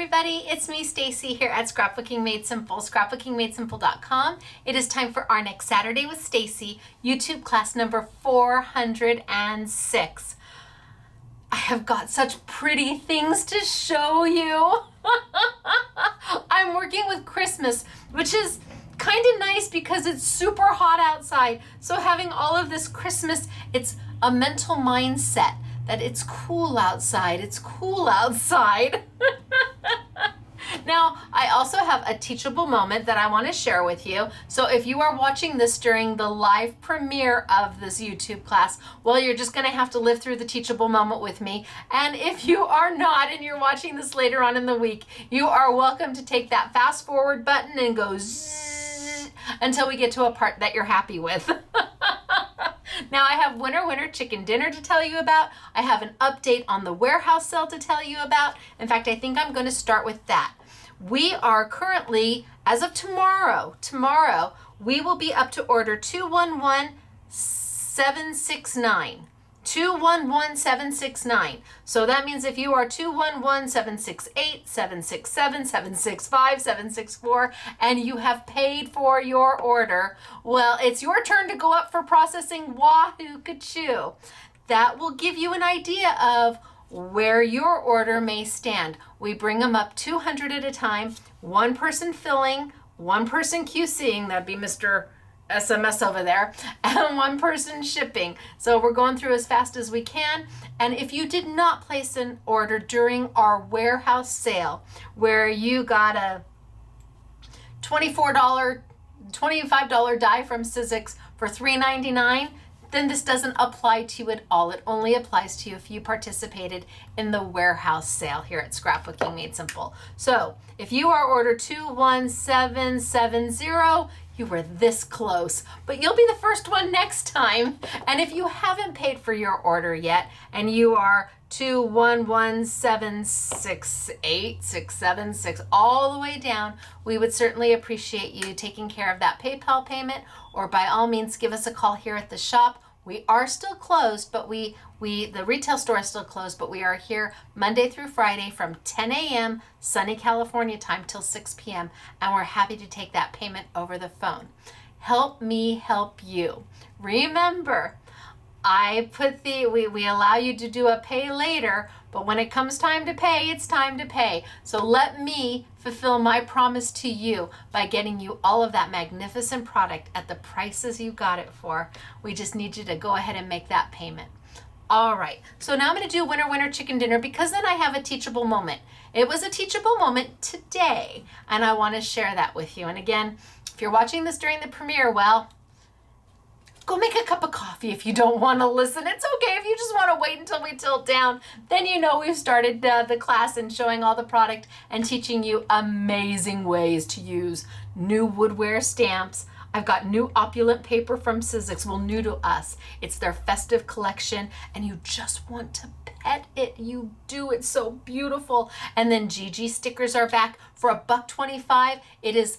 everybody, it's me Stacey here at Scrapbooking Made Simple, scrapbookingmadesimple.com. It is time for our next Saturday with Stacey, YouTube class number 406. I have got such pretty things to show you. I'm working with Christmas, which is kind of nice because it's super hot outside. So having all of this Christmas, it's a mental mindset that it's cool outside. It's cool outside. Now, I also have a teachable moment that I want to share with you. So if you are watching this during the live premiere of this YouTube class, well, you're just going to have to live through the teachable moment with me. And if you are not and you're watching this later on in the week, you are welcome to take that fast forward button and go zzz until we get to a part that you're happy with. Now I have winter chicken dinner to tell you about. I have an update on the warehouse sale to tell you about. In fact, I think I'm going to start with that. We are currently, as of tomorrow, we will be up to order 211769. 211769. So that means if you are 211768, 767, 765, 764, and you have paid for your order, well, it's your turn to go up for processing. Wahoo kachoo. That will give you an idea of where your order may stand. We bring them up 200 at a time, one person filling, one person QCing, that'd be Mr. SMS over there, and one person shipping. So we're going through as fast as we can. And if you did not place an order during our warehouse sale, where you got a $25 die from Sizzix for $3.99, then this doesn't apply to you at all. It only applies to you if you participated in the warehouse sale here at Scrapbooking Made Simple. So if you are order 21770, you were this close, but you'll be the first one next time. And if you haven't paid for your order yet and you are 211768676 all the way down, we would certainly appreciate you taking care of that PayPal payment, or by all means give us a call here at the shop. We are still closed, but the retail store is still closed, but we are here Monday through Friday from 10 a.m. sunny California time till 6 p.m. and we're happy to take that payment over the phone. Help me help you. Remember, we allow you to do a pay later, but when it comes time to pay, it's time to pay. So let me fulfill my promise to you by getting you all of that magnificent product at the prices you got it for. We just need you to go ahead and make that payment. All right, so now I'm going to do winter chicken dinner because then I have a teachable moment. It was a teachable moment today, and I want to share that with you. And again, if you're watching this during the premiere, well, go make a cup of coffee if you don't want to listen. It's okay if you just want to wait until we tilt down. Then you know we've started the class and showing all the product and teaching you amazing ways to use new Woodware stamps. I've got new opulent paper from Sizzix, well, new to us. It's their festive collection, and you just want to pet it. You do. It's so beautiful. And then GG stickers are back for $1.25. It is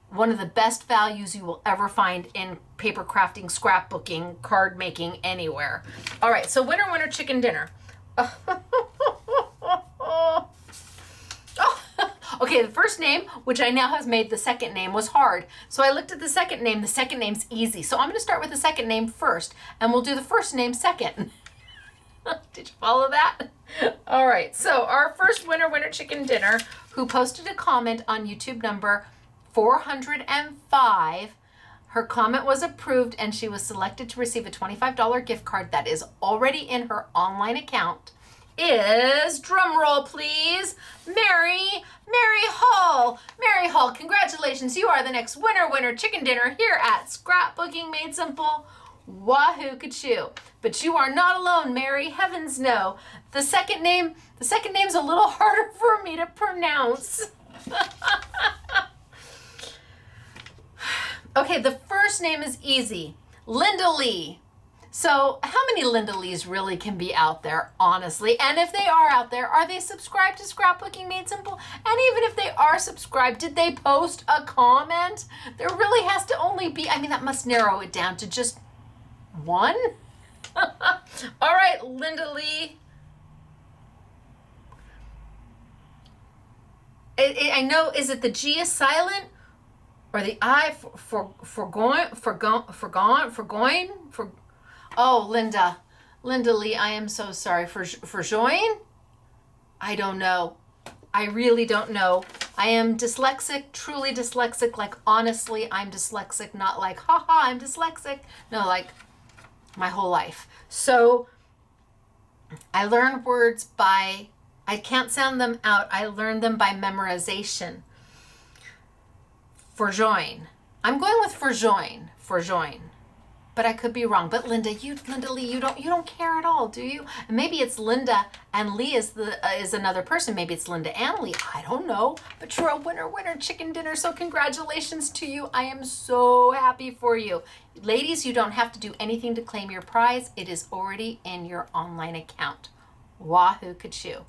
one of the best values you will ever find in paper crafting, scrapbooking, card making, anywhere. All right, so winter chicken dinner. Okay, the first name, which I now have made the second name, was hard. So I looked at the second name. The second name's easy. So I'm going to start with the second name first, and we'll do the first name second. Did you follow that? All right, so our first winter chicken dinner, who posted a comment on YouTube number 405, her comment was approved and she was selected to receive a $25 gift card that is already in her online account, is, drum roll please, Mary Hall. Mary Hall, congratulations. You are the next winner chicken dinner here at Scrapbooking Made Simple. Wahoo kachoo. But you are not alone, Mary. Heavens no. The second name's a little harder for me to pronounce. Okay, the first name is easy. Linda Lee. So how many Linda Lees really can be out there, honestly? And if they are out there, are they subscribed to Scrapbooking Made Simple? And even if they are subscribed, did they post a comment? There really has to only be, that must narrow it down to just one. All right, Linda Lee. I know, is it the G is silent or the I for going, oh, Linda Lee, I am so sorry. For join? I don't know. I really don't know. I am dyslexic, truly dyslexic. Like, honestly, I'm dyslexic, not like, haha, I'm dyslexic. No, like my whole life. So I learn words I can't sound them out. I learn them by memorization. For join. I'm going with for join. But I could be wrong. But Linda Lee, you don't care at all, do you? And maybe it's Linda and Lee is another person. Maybe it's Linda and Lee. I don't know. But you're a winner, chicken dinner. So congratulations to you. I am so happy for you. Ladies, you don't have to do anything to claim your prize. It is already in your online account. Wahoo kachoo.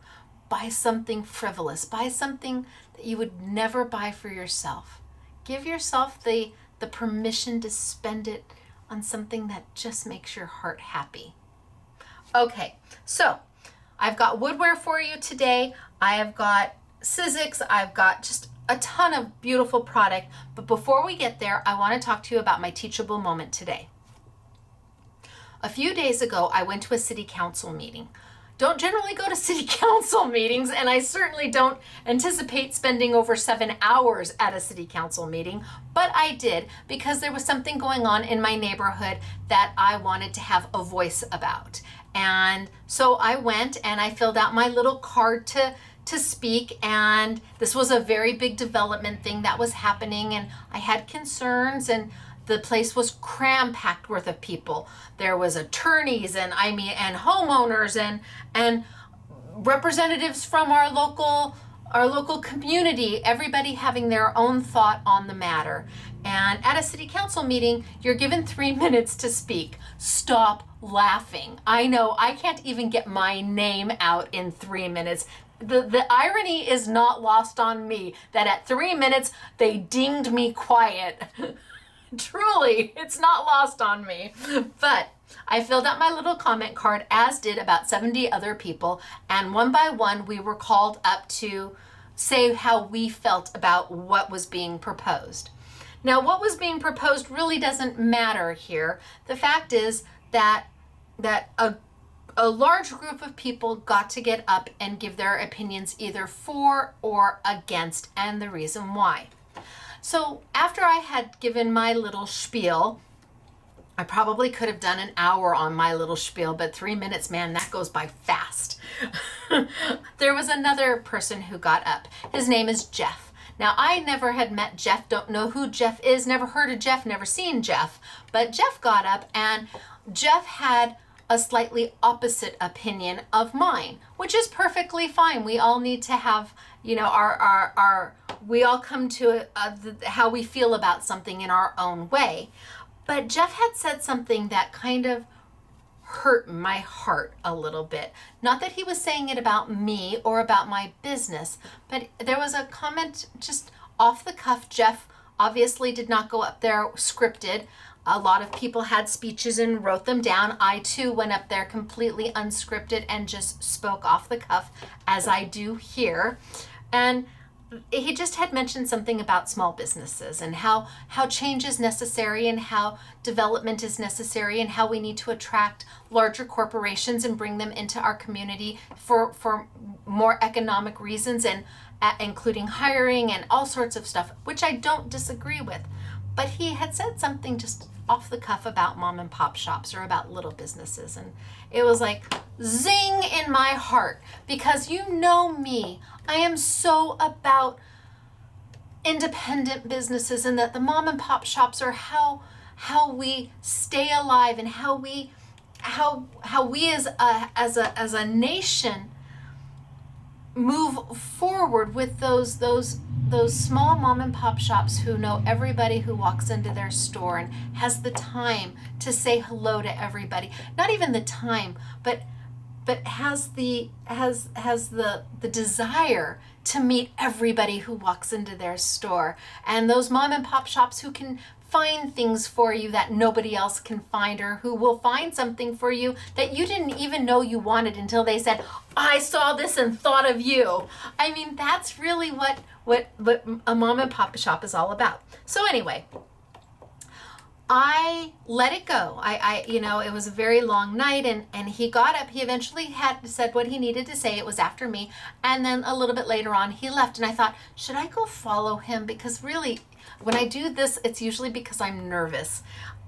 Buy something frivolous. Buy something that you would never buy for yourself. Give yourself the permission to spend it on something that just makes your heart happy. Okay, so I've got Woodware for you today. I have got Sizzix. I've got just a ton of beautiful product. But before we get there, I want to talk to you about my teachable moment today. A few days ago, I went to a city council meeting. Don't generally go to city council meetings, and I certainly don't anticipate spending over 7 hours at a city council meeting, but I did because there was something going on in my neighborhood that I wanted to have a voice about. And so I went and I filled out my little card to speak, and this was a very big development thing that was happening, and I had concerns, and the place was cram-packed worth of people. There was attorneys and homeowners and representatives from our local community, everybody having their own thought on the matter. And at a city council meeting, you're given 3 minutes to speak. Stop laughing. I know, I can't even get my name out in 3 minutes. The irony is not lost on me that at 3 minutes, they dinged me quiet. Truly, it's not lost on me. But I filled out my little comment card, as did about 70 other people, and one by one we were called up to say how we felt about what was being proposed. Now, what was being proposed really doesn't matter here. The fact is that a large group of people got to get up and give their opinions either for or against, and the reason why. So after I had given my little spiel, I probably could have done an hour on my little spiel, but 3 minutes, man, that goes by fast. There was another person who got up. His name is Jeff. Now, I never had met Jeff, don't know who Jeff is, never heard of Jeff, never seen Jeff, but Jeff got up, and Jeff had a slightly opposite opinion of mine, which is perfectly fine. We all need to have, we all come to how we feel about something in our own way. But Jeff had said something that kind of hurt my heart a little bit. Not that he was saying it about me or about my business, but there was a comment just off the cuff. Jeff obviously did not go up there scripted. A lot of people had speeches and wrote them down. I too went up there completely unscripted and just spoke off the cuff, as I do here. And he just had mentioned something about small businesses and how change is necessary and how development is necessary and how we need to attract larger corporations and bring them into our community for more economic reasons, and including hiring and all sorts of stuff, which I don't disagree with. But he had said something just off the cuff about mom and pop shops or about little businesses, and it was like zing in my heart, because you know me, I am so about independent businesses, and that the mom and pop shops are how we stay alive, and how we as a nation move forward with those small mom and pop shops who know everybody who walks into their store and has the time to say hello to everybody. Not even the time, but has the desire to meet everybody who walks into their store. And those mom and pop shops who can find things for you that nobody else can find, or who will find something for you that you didn't even know you wanted until they said, I saw this and thought of you. I mean, that's really what a mom and pop shop is all about. So anyway, I let it go. It was a very long night, and he got up. He eventually had said what he needed to say. It was after me. And then a little bit later on, he left, and I thought, should I go follow him? Because really, when I do this, it's usually because I'm nervous.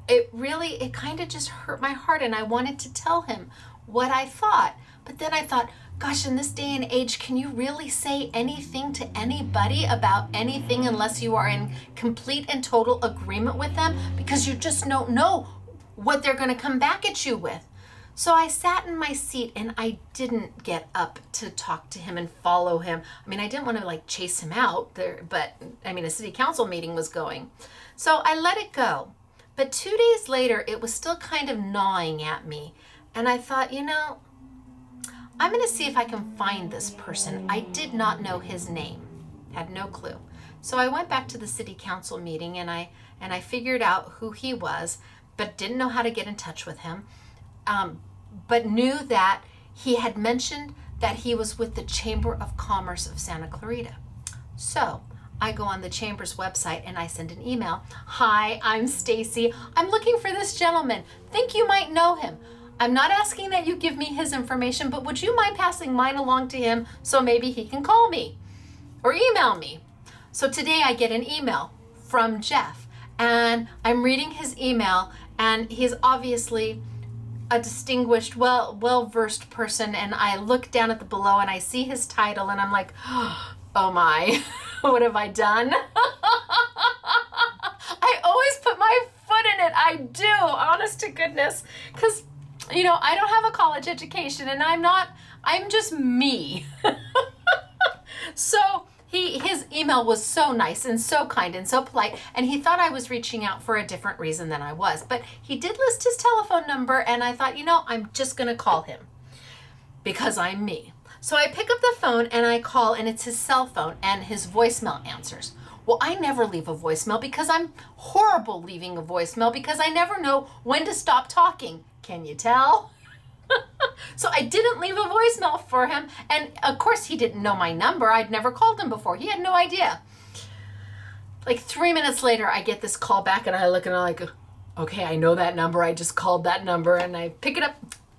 It kind of just hurt my heart, and I wanted to tell him what I thought. But then I thought, gosh, in this day and age, can you really say anything to anybody about anything unless you are in complete and total agreement with them? Because you just don't know what they're going to come back at you with. So I sat in my seat, and I didn't get up to talk to him and follow him. I mean, I didn't want to chase him out there, but I mean, a city council meeting was going. So I let it go. But 2 days later, it was still kind of gnawing at me. And I thought, I'm going to see if I can find this person. I did not know his name, had no clue. So I went back to the city council meeting, and I figured out who he was, but didn't know how to get in touch with him. But knew that he had mentioned that he was with the Chamber of Commerce of Santa Clarita. So I go on the Chamber's website and I send an email. Hi, I'm Stacey. I'm looking for this gentleman. Think you might know him. I'm not asking that you give me his information, but would you mind passing mine along to him so maybe he can call me or email me? So today I get an email from Jeff, and I'm reading his email, and he's obviously a distinguished, well-versed person, and I look down at the below and I see his title, and I'm like, oh my, what have I done? I always put my foot in it. I do, honest to goodness, because I don't have a college education, and I'm just me. So his email was so nice and so kind and so polite, and he thought I was reaching out for a different reason than I was. But he did list his telephone number, and I thought, I'm just going to call him because I'm me. So I pick up the phone and I call, and it's his cell phone, and his voicemail answers. Well, I never leave a voicemail because I'm horrible leaving a voicemail because I never know when to stop talking. Can you tell? So I didn't leave a voicemail for him. And of course, he didn't know my number. I'd never called him before. He had no idea. 3 minutes later, I get this call back, and I look, and I'm like, okay, I know that number. I just called that number, and I pick it up.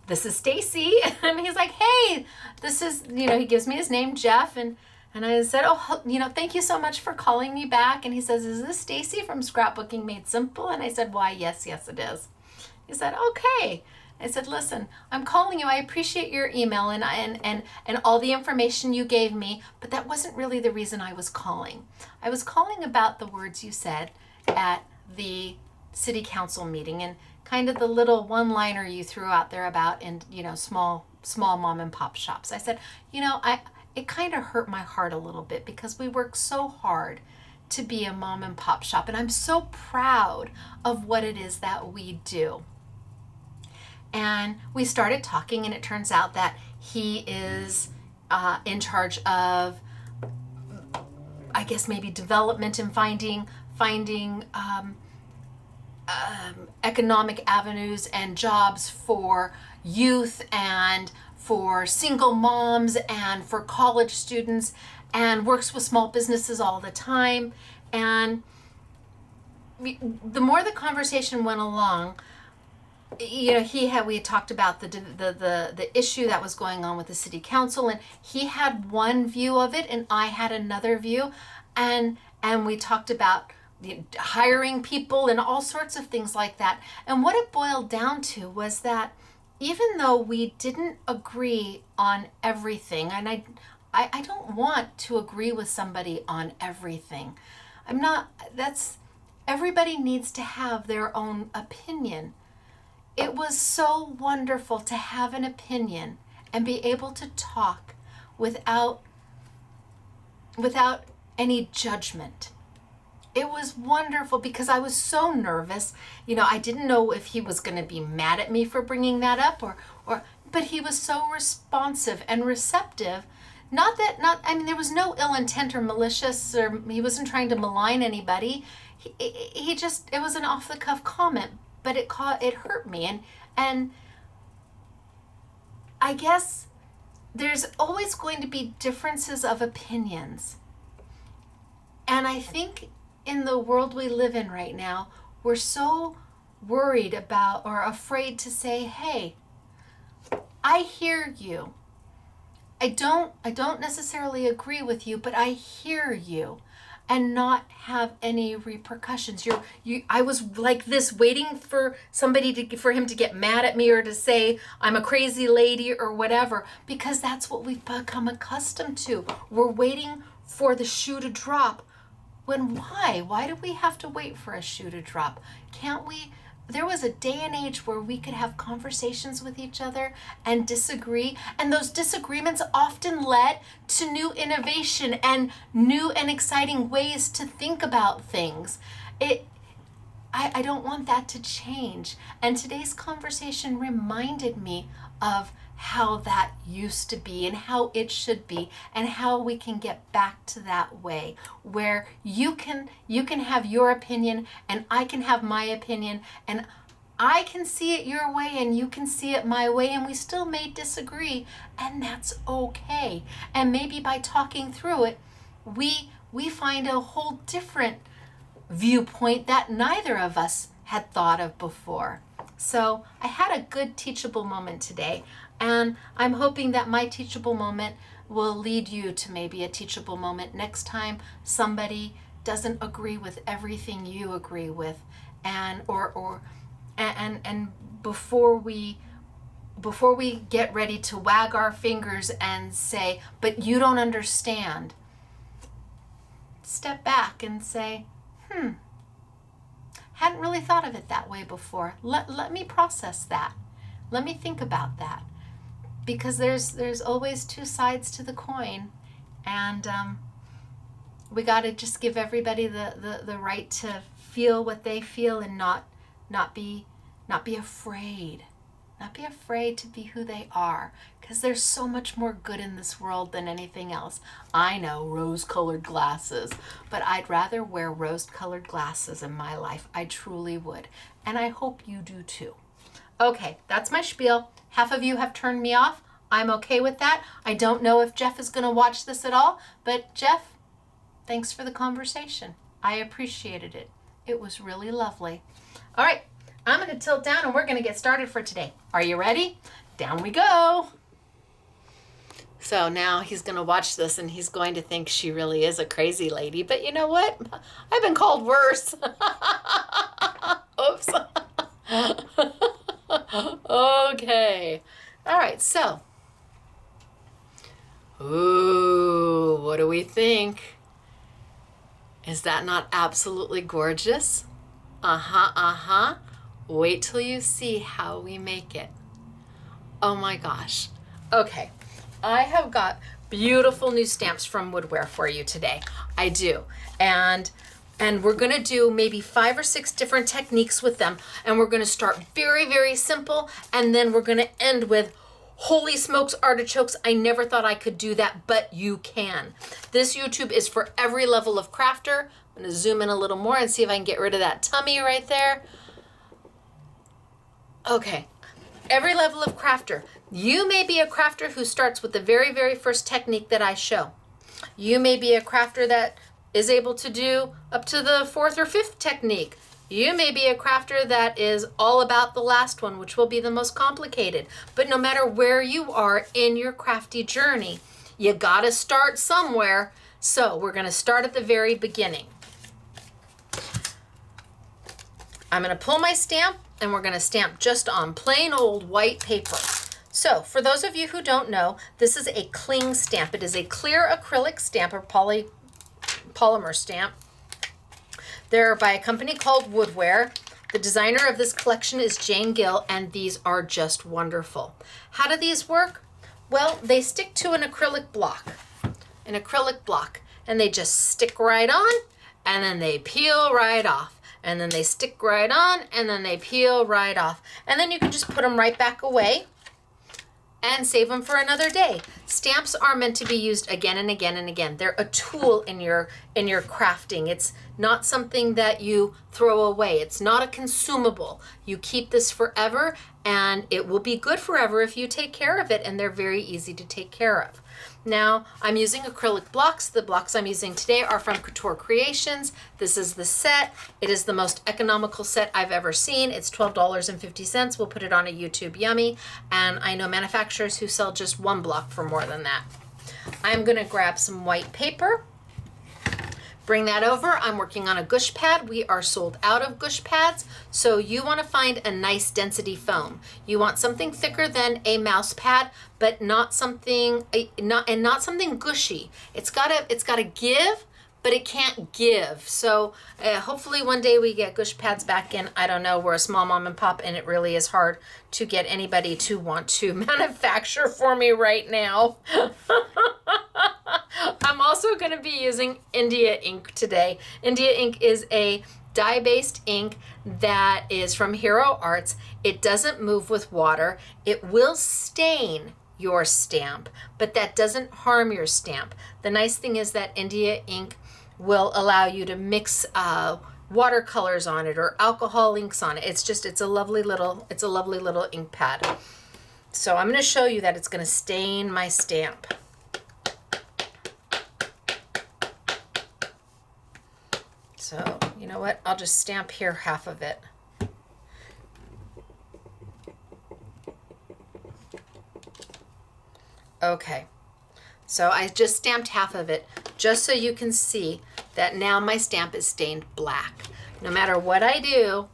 This is Stacey. And he's like, hey, this is, he gives me his name, Jeff. And I said, oh, thank you so much for calling me back. And he says, is this Stacey from Scrapbooking Made Simple? And I said, why, yes, it is. He said, okay. I said, listen, I'm calling you. I appreciate your email and all the information you gave me, but that wasn't really the reason I was calling. I was calling about the words you said at the city council meeting, and kind of the little one-liner you threw out there about, small mom and pop shops. I said, it kind of hurt my heart a little bit because we work so hard to be a mom and pop shop, and I'm so proud of what it is that we do. And we started talking, and it turns out that he is in charge of, I guess, maybe development and finding economic avenues and jobs for youth and for single moms and for college students, and works with small businesses all the time. And the more the conversation went along, we had talked about the issue that was going on with the city council, and he had one view of it and I had another view, and we talked about hiring people and all sorts of things like that. And what it boiled down to was that even though we didn't agree on everything, and I don't want to agree with somebody on everything. Everybody needs to have their own opinion. It was so wonderful to have an opinion and be able to talk without any judgment. It was wonderful because I was so nervous. I didn't know if he was going to be mad at me for bringing that up but he was so responsive and receptive I mean, there was no ill intent or malicious, or he wasn't trying to malign anybody. He just, it was an off the cuff comment, but it hurt me. And I guess there's always going to be differences of opinions. And I think in the world we live in right now, we're so worried about or afraid to say, hey, I hear you. I don't necessarily agree with you, but I hear you, and not have any repercussions. I was like this, waiting for for him to get mad at me or to say I'm a crazy lady or whatever, because that's what we've become accustomed to. We're waiting for the shoe to drop. Why do we have to wait for a shoe to drop? Can't we? There was a day and age where we could have conversations with each other and disagree, and those disagreements often led to new innovation and new and exciting ways to think about things. I don't want that to change. And today's conversation reminded me of how that used to be and how it should be, and how we can get back to that way where you can have your opinion and I can have my opinion, and I can see it your way and you can see it my way, and we still may disagree, and that's okay. And maybe by talking through it, we find a whole different viewpoint that neither of us had thought of before. So I had a good teachable moment today, and I'm hoping that my teachable moment will lead you to maybe a teachable moment next time somebody doesn't agree with everything you agree with, and before we get ready to wag our fingers and say, but you don't understand, step back and say, hadn't really thought of it that way before. Let me process that. Let me think about that. Because there's always two sides to the coin, and we got to just give everybody the right to feel what they feel, and not be afraid. Not be afraid to be who they are, because there's so much more good in this world than anything else. I know, rose-colored glasses, but I'd rather wear rose-colored glasses in my life. I truly would. And I hope you do too. Okay, that's my spiel. Half of you have turned me off. I'm okay with that. I don't know if Jeff is going to watch this at all, but Jeff, thanks for the conversation. I appreciated it. It was really lovely. All right. I'm going to tilt down and we're going to get started for today. Are you ready? Down we go. So now he's going to watch this and he's going to think she really is a crazy lady. But you know what? I've been called worse. Oops. Okay. All right. So, ooh, what do we think? Is that not absolutely gorgeous? Uh-huh. Wait till you see how we make it. Oh my gosh. Okay, I have got beautiful new stamps from Woodware for you today. I do. And we're gonna do maybe 5 or 6 different techniques with them. And we're gonna start very, very simple. And then we're gonna end with, holy smokes, artichokes, I never thought I could do that, but you can. This YouTube is for every level of crafter. I'm gonna zoom in a little more and see if I can get rid of that tummy right there. Okay, every level of crafter. You may be a crafter who starts with the very, very first technique that I show. You may be a crafter that is able to do up to the 4th or 5th technique. You may be a crafter that is all about the last one, which will be the most complicated. But no matter where you are in your crafty journey, you gotta start somewhere. So we're gonna start at the very beginning. I'm gonna pull my stamp, and we're gonna stamp just on plain old white paper. So for those of you who don't know, this is a cling stamp. It is a clear acrylic stamp or polymer stamp. They're by a company called Woodware. The designer of this collection is Jane Gill, and these are just wonderful. How do these work? Well, they stick to an acrylic block, and they just stick right on, and then they peel right off. And then they stick right on, and then they peel right off. And then you can just put them right back away. and save them for another day. Stamps are meant to be used again and again and again. They're a tool in your crafting. It's not something that you throw away. It's not a consumable. You keep this forever, and it will be good forever if you take care of it, and they're very easy to take care of. Now, I'm using acrylic blocks. The blocks I'm using today are from Couture Creations. This is the set. It is the most economical set I've ever seen. It's $12.50. We'll put it on a YouTube Yummy. And I know manufacturers who sell just one block for more than that. I'm gonna grab some white paper. Bring that over. I'm working on a gush pad. We are sold out of gush pads, so you want to find a nice density foam. You want something thicker than a mouse pad, but not something not something gushy. It's gotta give, but it can't give. So hopefully one day we get gush pads back in. I don't know. We're a small mom and pop, and it really is hard to get anybody to want to manufacture for me right now. I'm also going to be using India ink today. India ink is a dye-based ink that is from Hero Arts. It doesn't move with water. It will stain your stamp, but that doesn't harm your stamp. The nice thing is that India ink will allow you to mix watercolors on it or alcohol inks on it. It's a lovely little ink pad. So I'm going to show you that it's going to stain my stamp. So, you know what? I'll just stamp here half of it. Okay. So I just stamped half of it just so you can see that now my stamp is stained black. No matter what I do,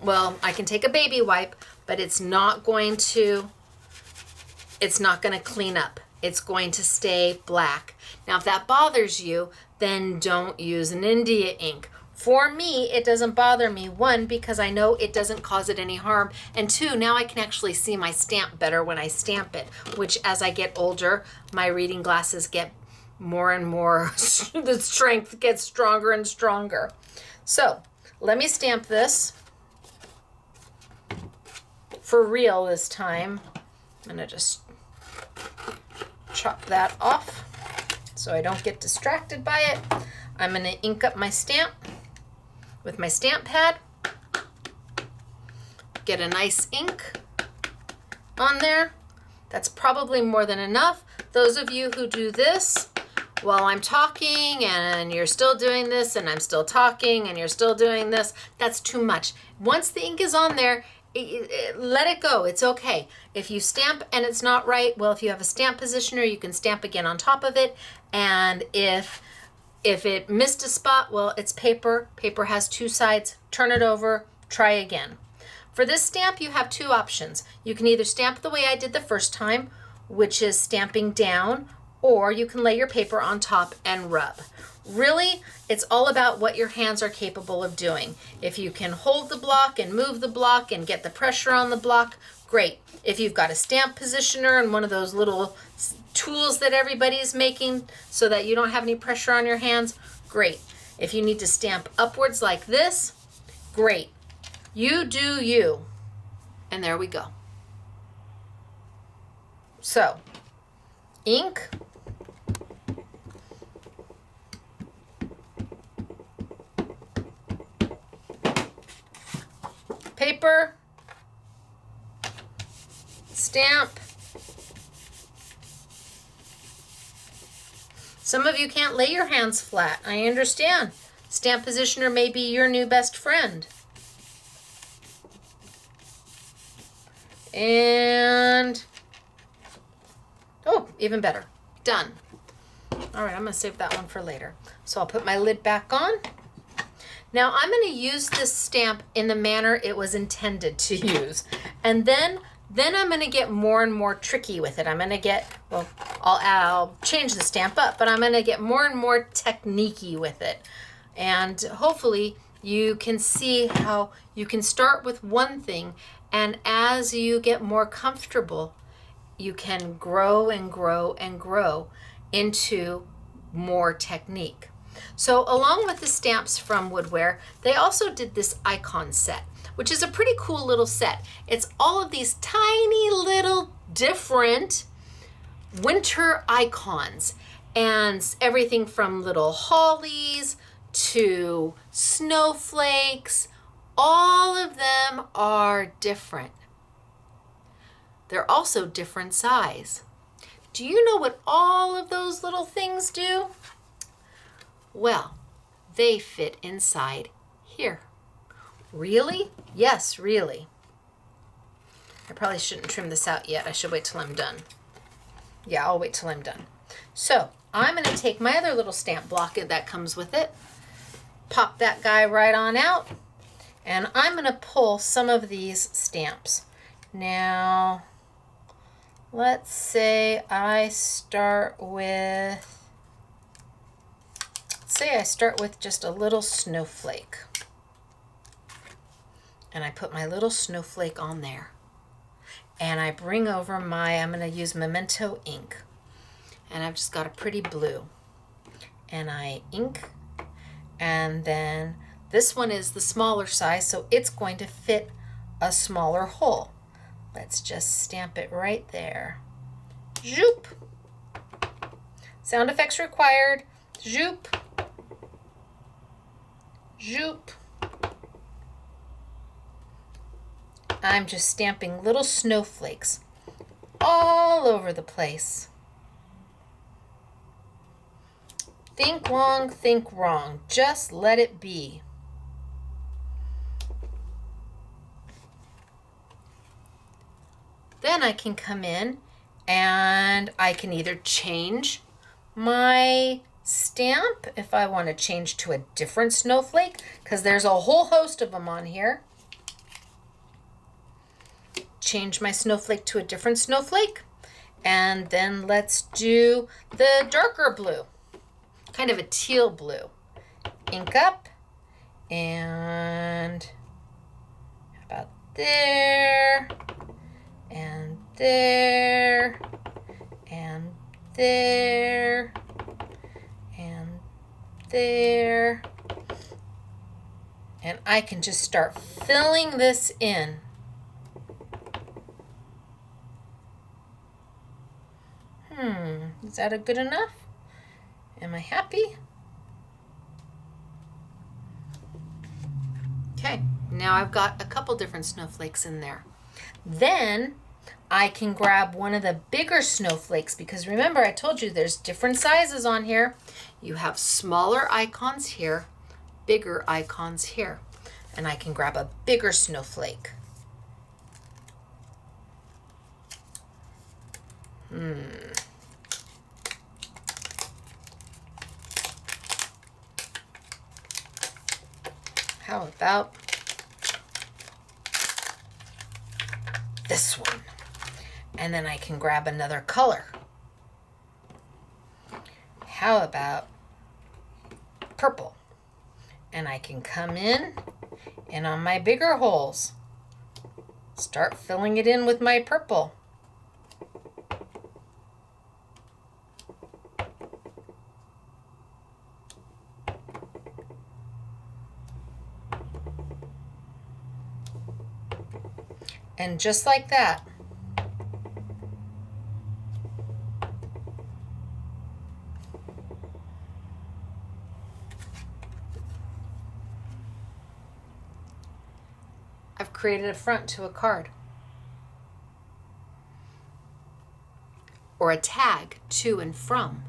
well, I can take a baby wipe, but it's not going to clean up. It's going to stay black. Now, if that bothers you, then don't use an India ink. For me, it doesn't bother me. One, because I know it doesn't cause it any harm. And two, now I can actually see my stamp better when I stamp it, which as I get older, my reading glasses get more and more, the strength gets stronger and stronger. So let me stamp this for real this time. I'm gonna just chop that off so I don't get distracted by it. I'm going to ink up my stamp with my stamp pad. Get a nice ink on there. That's probably more than enough. Those of you who do this while I'm talking and you're still doing this and I'm still talking and you're still doing this, that's too much. Once the ink is on there, let it go. It's okay. If you stamp and it's not right, well, if you have a stamp positioner, you can stamp again on top of it. And if it missed a spot, well, it's paper. Paper has two sides. Turn it over. Try again. For this stamp, you have two options. You can either stamp the way I did the first time, which is stamping down, or you can lay your paper on top and rub. Really, it's all about what your hands are capable of doing. If you can hold the block and move the block and get the pressure on the block, great. If you've got a stamp positioner and one of those little tools that everybody's making so that you don't have any pressure on your hands, great. If you need to stamp upwards like this, great. You do you. And there we go. So, ink. Paper, stamp. Some of you can't lay your hands flat. I understand. Stamp positioner may be your new best friend. And, oh, even better. Done. All right, I'm going to save that one for later. So I'll put my lid back on. Now I'm going to use this stamp in the manner it was intended to use. And then I'm going to get more and more tricky with it. I'm going to get, well, I'll change the stamp up, but I'm going to get more and more technique-y with it. And hopefully you can see how you can start with one thing, and as you get more comfortable, you can grow and grow and grow into more technique. So along with the stamps from Woodware, they also did this icon set, which is a pretty cool little set. It's all of these tiny little different winter icons, and everything from little hollies to snowflakes, all of them are different. They're also different size. Do you know what all of those little things do? Well, they fit inside here. Really? Yes, really. I probably shouldn't trim this out yet. I should wait till I'm done. Yeah, I'll wait till I'm done. So I'm going to take my other little stamp block that comes with it, pop that guy right on out, and I'm going to pull some of these stamps. Now, let's say I start with just a little snowflake. And I put my little snowflake on there. And I bring over I'm going to use Memento ink. And I've just got a pretty blue. And I ink. And then this one is the smaller size, so it's going to fit a smaller hole. Let's just stamp it right there. Zoop. Sound effects required. Zoop. Zoop. I'm just stamping little snowflakes all over the place. Think long, think wrong. Just let it be. Then I can come in and I can either change my stamp if I want to change to a different snowflake, because there's a whole host of them on here. Change my snowflake to a different snowflake, and then let's do the darker blue, kind of a teal blue. Ink up, and how about there, and there, and there, and there, and I can just start filling this in. Is that a good enough? Am I happy? Okay, now I've got a couple different snowflakes in there. Then I can grab one of the bigger snowflakes, because remember I told you there's different sizes on here. You have smaller icons here, bigger icons here. And I can grab a bigger snowflake. How about this one? And then I can grab another color. How about purple? And I can come in and on my bigger holes, start filling it in with my purple. And just like that, I've created a front to a card. Or a tag to and from.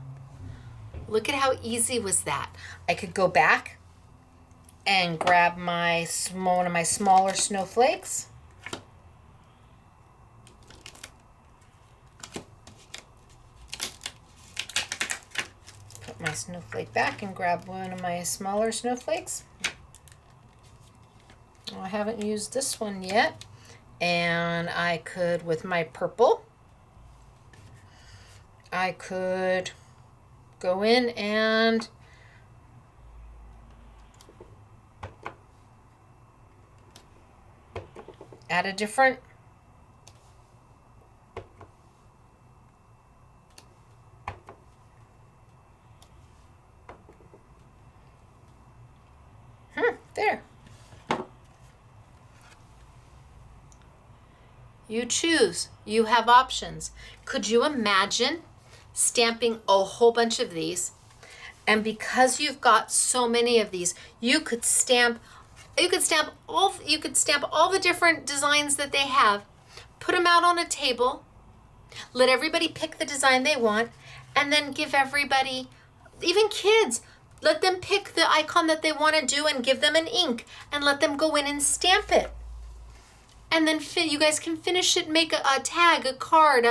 Look at how easy was that. I could go back and grab one of my smaller snowflakes. Put my snowflake back and grab one of my smaller snowflakes. I haven't used this one yet. And I could, with my purple, I could go in and add a different there. You choose. You have options. Could you imagine stamping a whole bunch of these? And because you've got so many of these, you could stamp all the different designs that they have, put them out on a table, let everybody pick the design they want, and then give everybody, even kids, let them pick the icon that they want to do and give them an ink and let them go in and stamp it. And then you guys can finish it, make a tag, a card,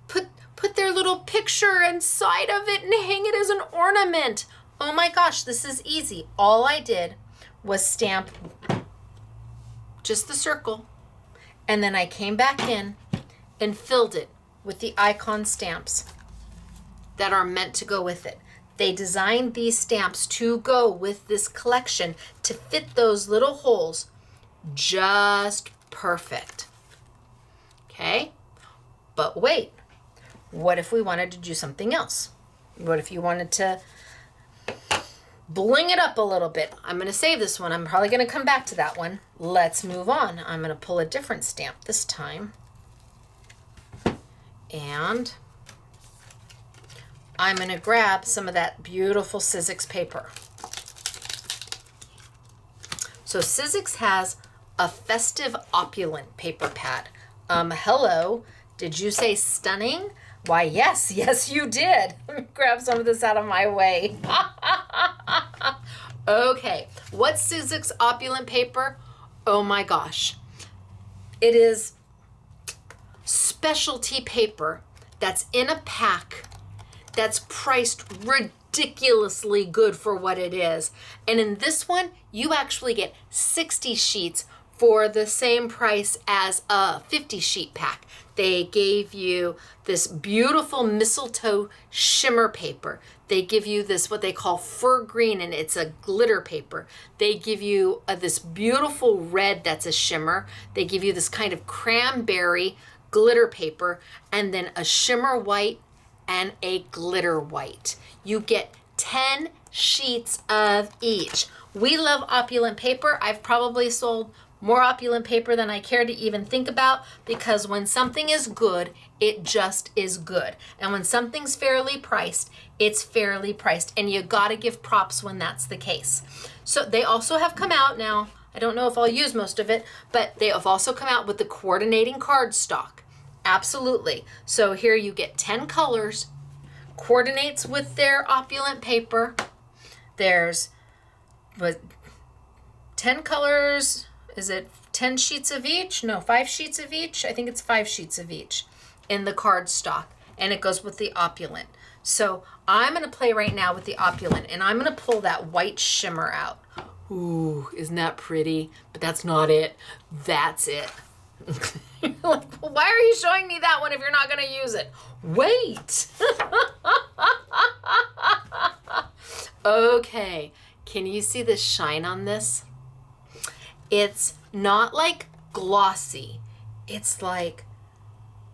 put their little picture inside of it and hang it as an ornament. Oh my gosh, this is easy. All I did was stamp just the circle, and then I came back in and filled it with the icon stamps that are meant to go with it. They designed these stamps to go with this collection to fit those little holes just perfect. Okay? But wait, what if we wanted to do something else? What if you wanted to bling it up a little bit? I'm going to save this one. I'm probably going to come back to that one. Let's move on. I'm going to pull a different stamp this time. And I'm going to grab some of that beautiful Sizzix paper. So Sizzix has a festive opulent paper pad. Hello, did you say stunning? Why, yes, you did. Grab some of this out of my way. Okay, what's Sizzix opulent paper? Oh my gosh. It is specialty paper that's in a pack that's priced ridiculously good for what it is. And in this one, you actually get 60 sheets for the same price as a 50 sheet pack. They gave you this beautiful mistletoe shimmer paper. They give you this, what they call fir green, and it's a glitter paper. They give you this beautiful red that's a shimmer. They give you this kind of cranberry glitter paper, and then a shimmer white and a glitter white. You get 10 sheets of each. We love opulent paper. I've probably sold more opulent paper than I care to even think about, because when something is good, it just is good. And when something's fairly priced, it's fairly priced. And you gotta give props when that's the case. So they also have come out now, I don't know if I'll use most of it, but they have also come out with the coordinating cardstock. Absolutely. So here you get 10 colors, coordinates with their opulent paper. There's 10 colors. Is it 10 sheets of each? No, 5 sheets of each. I think it's 5 sheets of each in the cardstock, and it goes with the opulent. So I'm going to play right now with the opulent, and I'm going to pull that white shimmer out. Ooh, isn't that pretty? But that's not it. That's it. Like, well, why are you showing me that one if you're not going to use it? Wait. Okay. Can you see the shine on this? It's not like glossy. It's like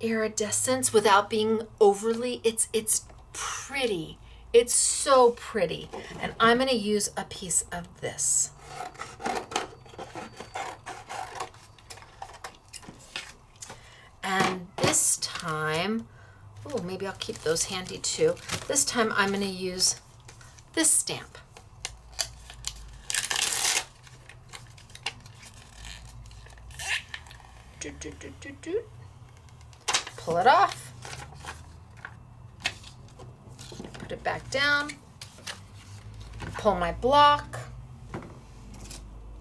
iridescence without being overly, it's pretty. It's so pretty. And I'm going to use a piece of this. And this time, oh, maybe I'll keep those handy too. This time I'm going to use this stamp. Pull it off. Put it back down. Pull my block.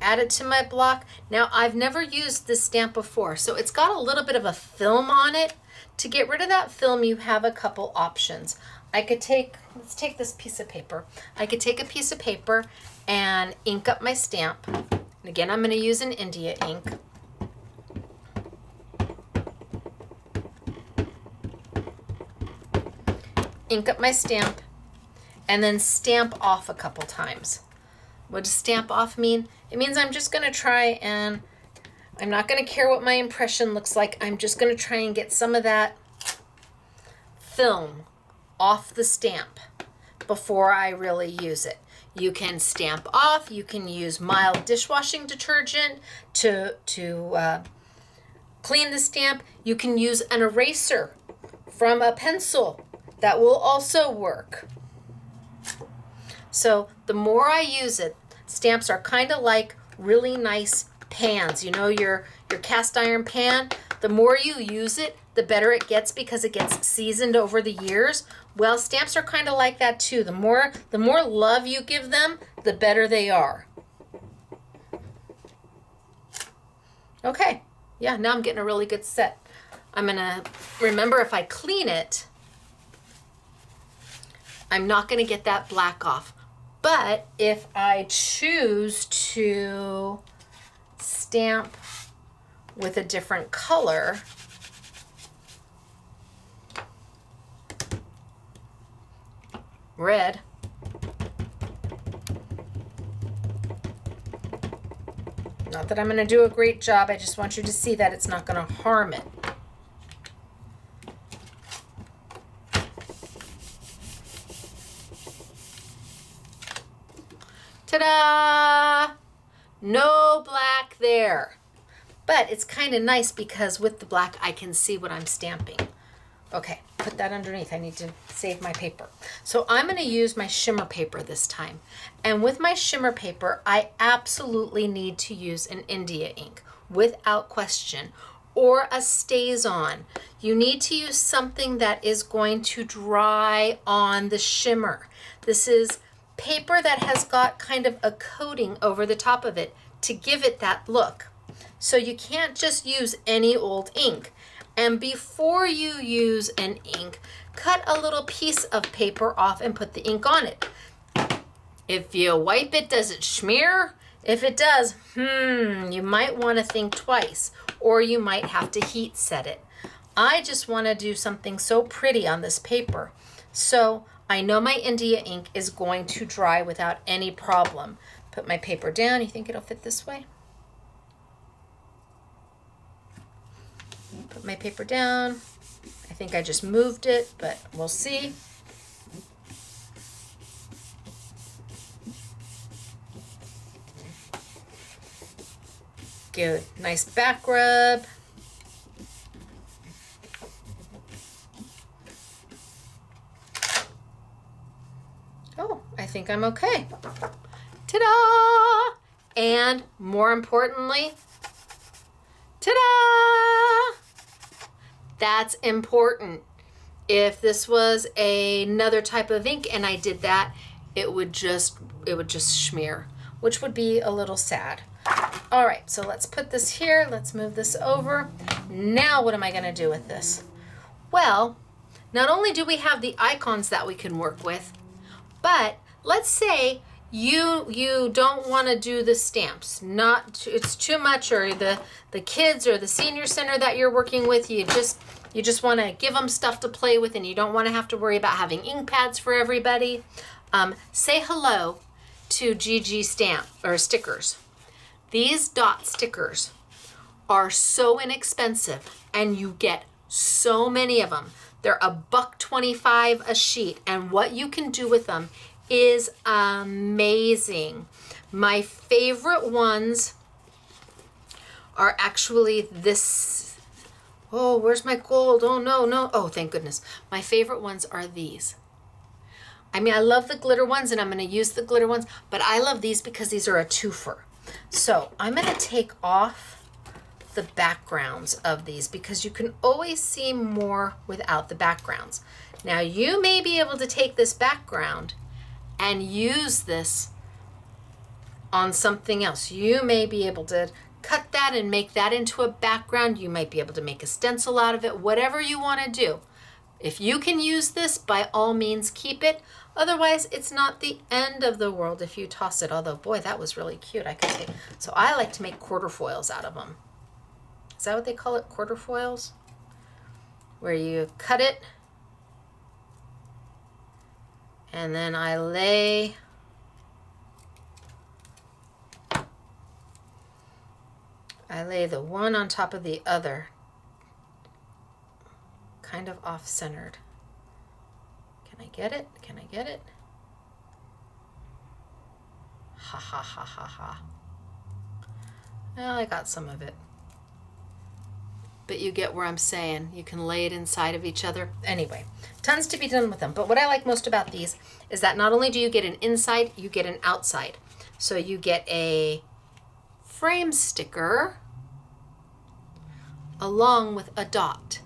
Add it to my block. Now, I've never used this stamp before, so it's got a little bit of a film on it. To get rid of that film, you have a couple options. I could take, let's take this piece of paper. I could take a piece of paper and ink up my stamp. And again, I'm going to use an India ink. Ink up my stamp, and then stamp off a couple times. What does stamp off mean? It means I'm just going to try, and I'm not going to care what my impression looks like. I'm just going to try and get some of that film off the stamp before I really use it. You can stamp off. You can use mild dishwashing detergent to clean the stamp, you can use an eraser from a pencil. That will also work. So the more I use it, stamps are kind of like really nice pans. You know, your cast iron pan, the more you use it, the better it gets because it gets seasoned over the years. Well, stamps are kind of like that too. The more love you give them, the better they are. Okay, yeah, now I'm getting a really good set. I'm gonna remember, if I clean it, I'm not gonna get that black off. But if I choose to stamp with a different color, red, not that I'm going to do a great job, I just want you to see that it's not going to harm it. Ta-da! No black there. But it's kind of nice because with the black I can see what I'm stamping. Okay, put that underneath. I need to save my paper. So I'm going to use my shimmer paper this time. And with my shimmer paper, I absolutely need to use an India ink, without question, or a StazOn. You need to use something that is going to dry on the shimmer. This is paper that has got kind of a coating over the top of it to give it that look. So you can't just use any old ink. And before you use an ink, cut a little piece of paper off and put the ink on it. If you wipe it, does it smear? If it does, you might want to think twice, or you might have to heat set it. I just want to do something so pretty on this paper. So I know my India ink is going to dry without any problem. Put my paper down. You think it'll fit this way? Put my paper down. I think I just moved it, but we'll see. Good, nice back rub. Oh, I think I'm okay. Ta-da! And more importantly, ta-da! That's important. If this was another type of ink and I did that, it would just smear, which would be a little sad. All right, so let's put this here. Let's move this over. Now what am I going to do with this? Well, not only do we have the icons that we can work with, but let's say you don't want to do the stamps. It's too much, or the kids or the senior center that you're working with, you just want to give them stuff to play with and you don't want to have to worry about having ink pads for everybody. Say hello to GG stamp or stickers. These dot stickers are so inexpensive and you get so many of them. They're $1.25 a sheet, and what you can do with them is amazing. My favorite ones are actually this. Oh, where's my gold? Oh, no. Oh, thank goodness. My favorite ones are these. I mean, I love the glitter ones, and I'm going to use the glitter ones, but I love these because these are a twofer. So I'm going to take off the backgrounds of these because you can always see more without the backgrounds. Now, you may be able to take this background and use this on something else. You may be able to cut that and make that into a background. You might be able to make a stencil out of it, whatever you want to do. If you can use this, by all means, keep it. Otherwise, it's not the end of the world if you toss it. Although, boy, that was really cute. I could take. So I like to make quarter foils out of them. Is that what they call it? Quarter foils? Where you cut it and then I lay the one on top of the other, kind of off-centered. Can I get it? Can I get it? Ha ha ha ha ha. Well, I got some of it. but you get where I'm saying. You can lay it inside of each other. Anyway, tons to be done with them. But what I like most about these is that not only do you get an inside, you get an outside. So you get a frame sticker along with a dot.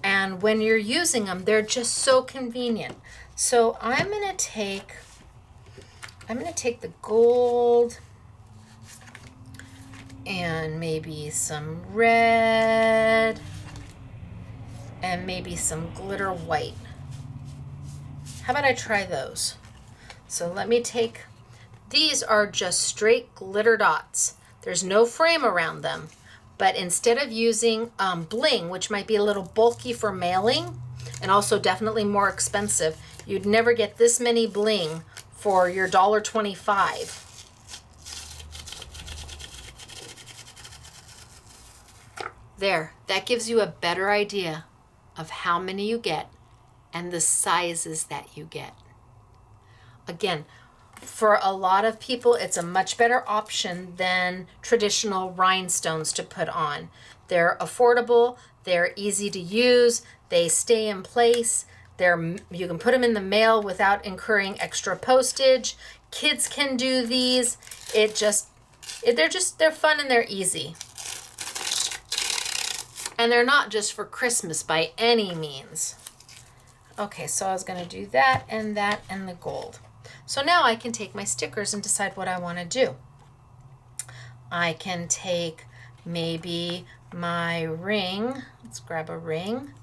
And when you're using them, they're just so convenient. So I'm gonna take the gold and maybe some red and maybe some glitter white. How about I try those? So let me take, these are just straight glitter dots. There's no frame around them, but instead of using bling, which might be a little bulky for mailing and also definitely more expensive, you'd never get this many bling for your $1.25. There, that gives you a better idea of how many you get and the sizes that you get. Again, for a lot of people, it's a much better option than traditional rhinestones to put on. They're affordable, they're easy to use, they stay in place, you can put them in the mail without incurring extra postage. Kids can do these. They're fun and they're easy. And they're not just for Christmas by any means. Okay, so I was gonna do that and the gold. So now I can take my stickers and decide what I wanna do. I can take maybe my ring, let's grab a ring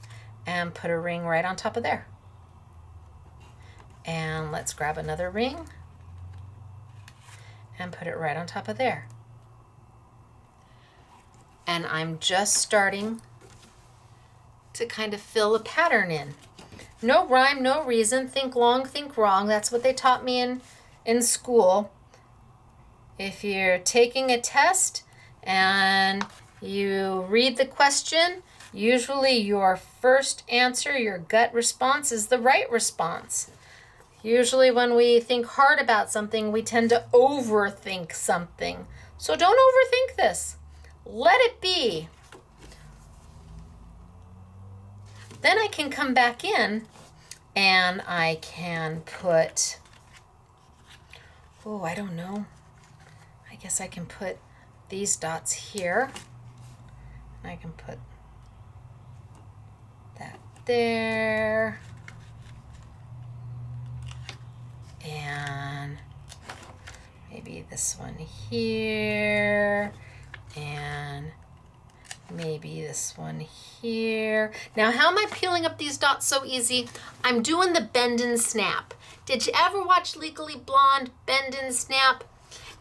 and put a ring right on top of there. And let's grab another ring and put it right on top of there. And I'm just starting to kind of fill a pattern in. No rhyme, no reason, think long, think wrong. That's what they taught me in school. If you're taking a test and you read the question, usually your first answer, your gut response, is the right response. Usually when we think hard about something, we tend to overthink something. So don't overthink this. Let it be. Then I can come back in and I can put, oh, I don't know. I guess I can put these dots here. I can put that there. And maybe this one here. And maybe this one here. Now, how am I peeling up these dots so easy? I'm doing the bend and snap. Did you ever watch Legally Blonde, Bend and Snap?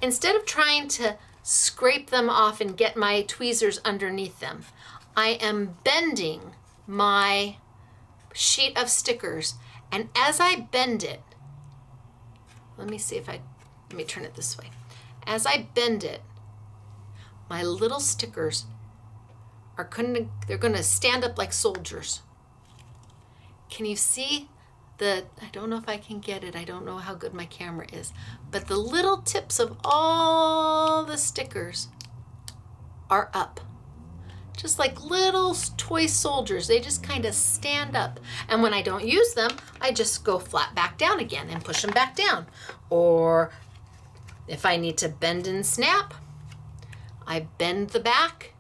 Instead of trying to scrape them off and get my tweezers underneath them, I am bending my sheet of stickers. And as I bend it, let me turn it this way. As I bend it, my little stickers they're gonna stand up like soldiers. Can you see I don't know if I can get it. I don't know how good my camera is, but the little tips of all the stickers are up. Just like little toy soldiers. They just kind of stand up. And when I don't use them, I just go flat back down again and push them back down. Or if I need to bend and snap, I bend the back,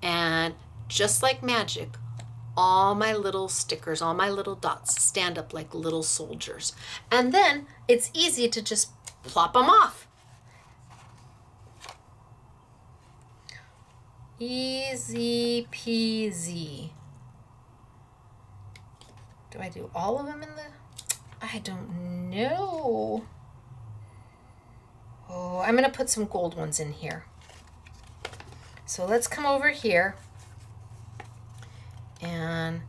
and just like magic, all my little stickers, all my little dots stand up like little soldiers. And then it's easy to just plop them off. Easy peasy. Do I do all of them in the? I don't know. Oh, I'm gonna put some gold ones in here. So let's come over here, and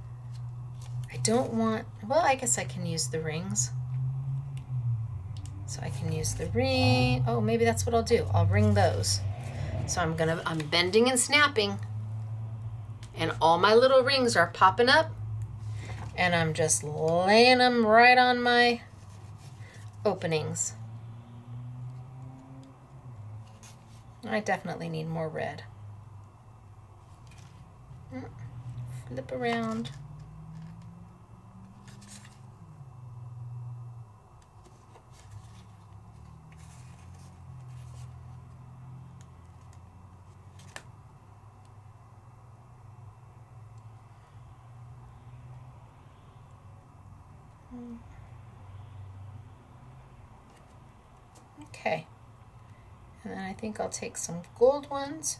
I don't want, well, I guess I can use the rings. So I can use the ring. Oh, maybe that's what I'll do. I'll ring those. So I'm bending and snapping, and all my little rings are popping up, and I'm just laying them right on my openings. I definitely need more red. Flip around. Okay, and then I think I'll take some gold ones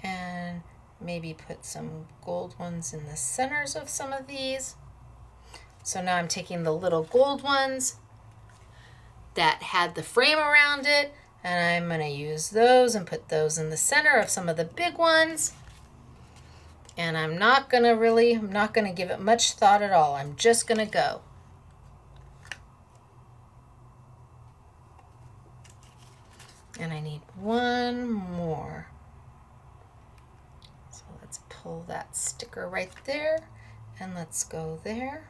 and maybe put some gold ones in the centers of some of these. So now I'm taking the little gold ones that had the frame around it, and I'm going to use those and put those in the center of some of the big ones. And I'm not going to give it much thought at all. I'm just going to go. And I need one more. So let's pull that sticker right there, and let's go there.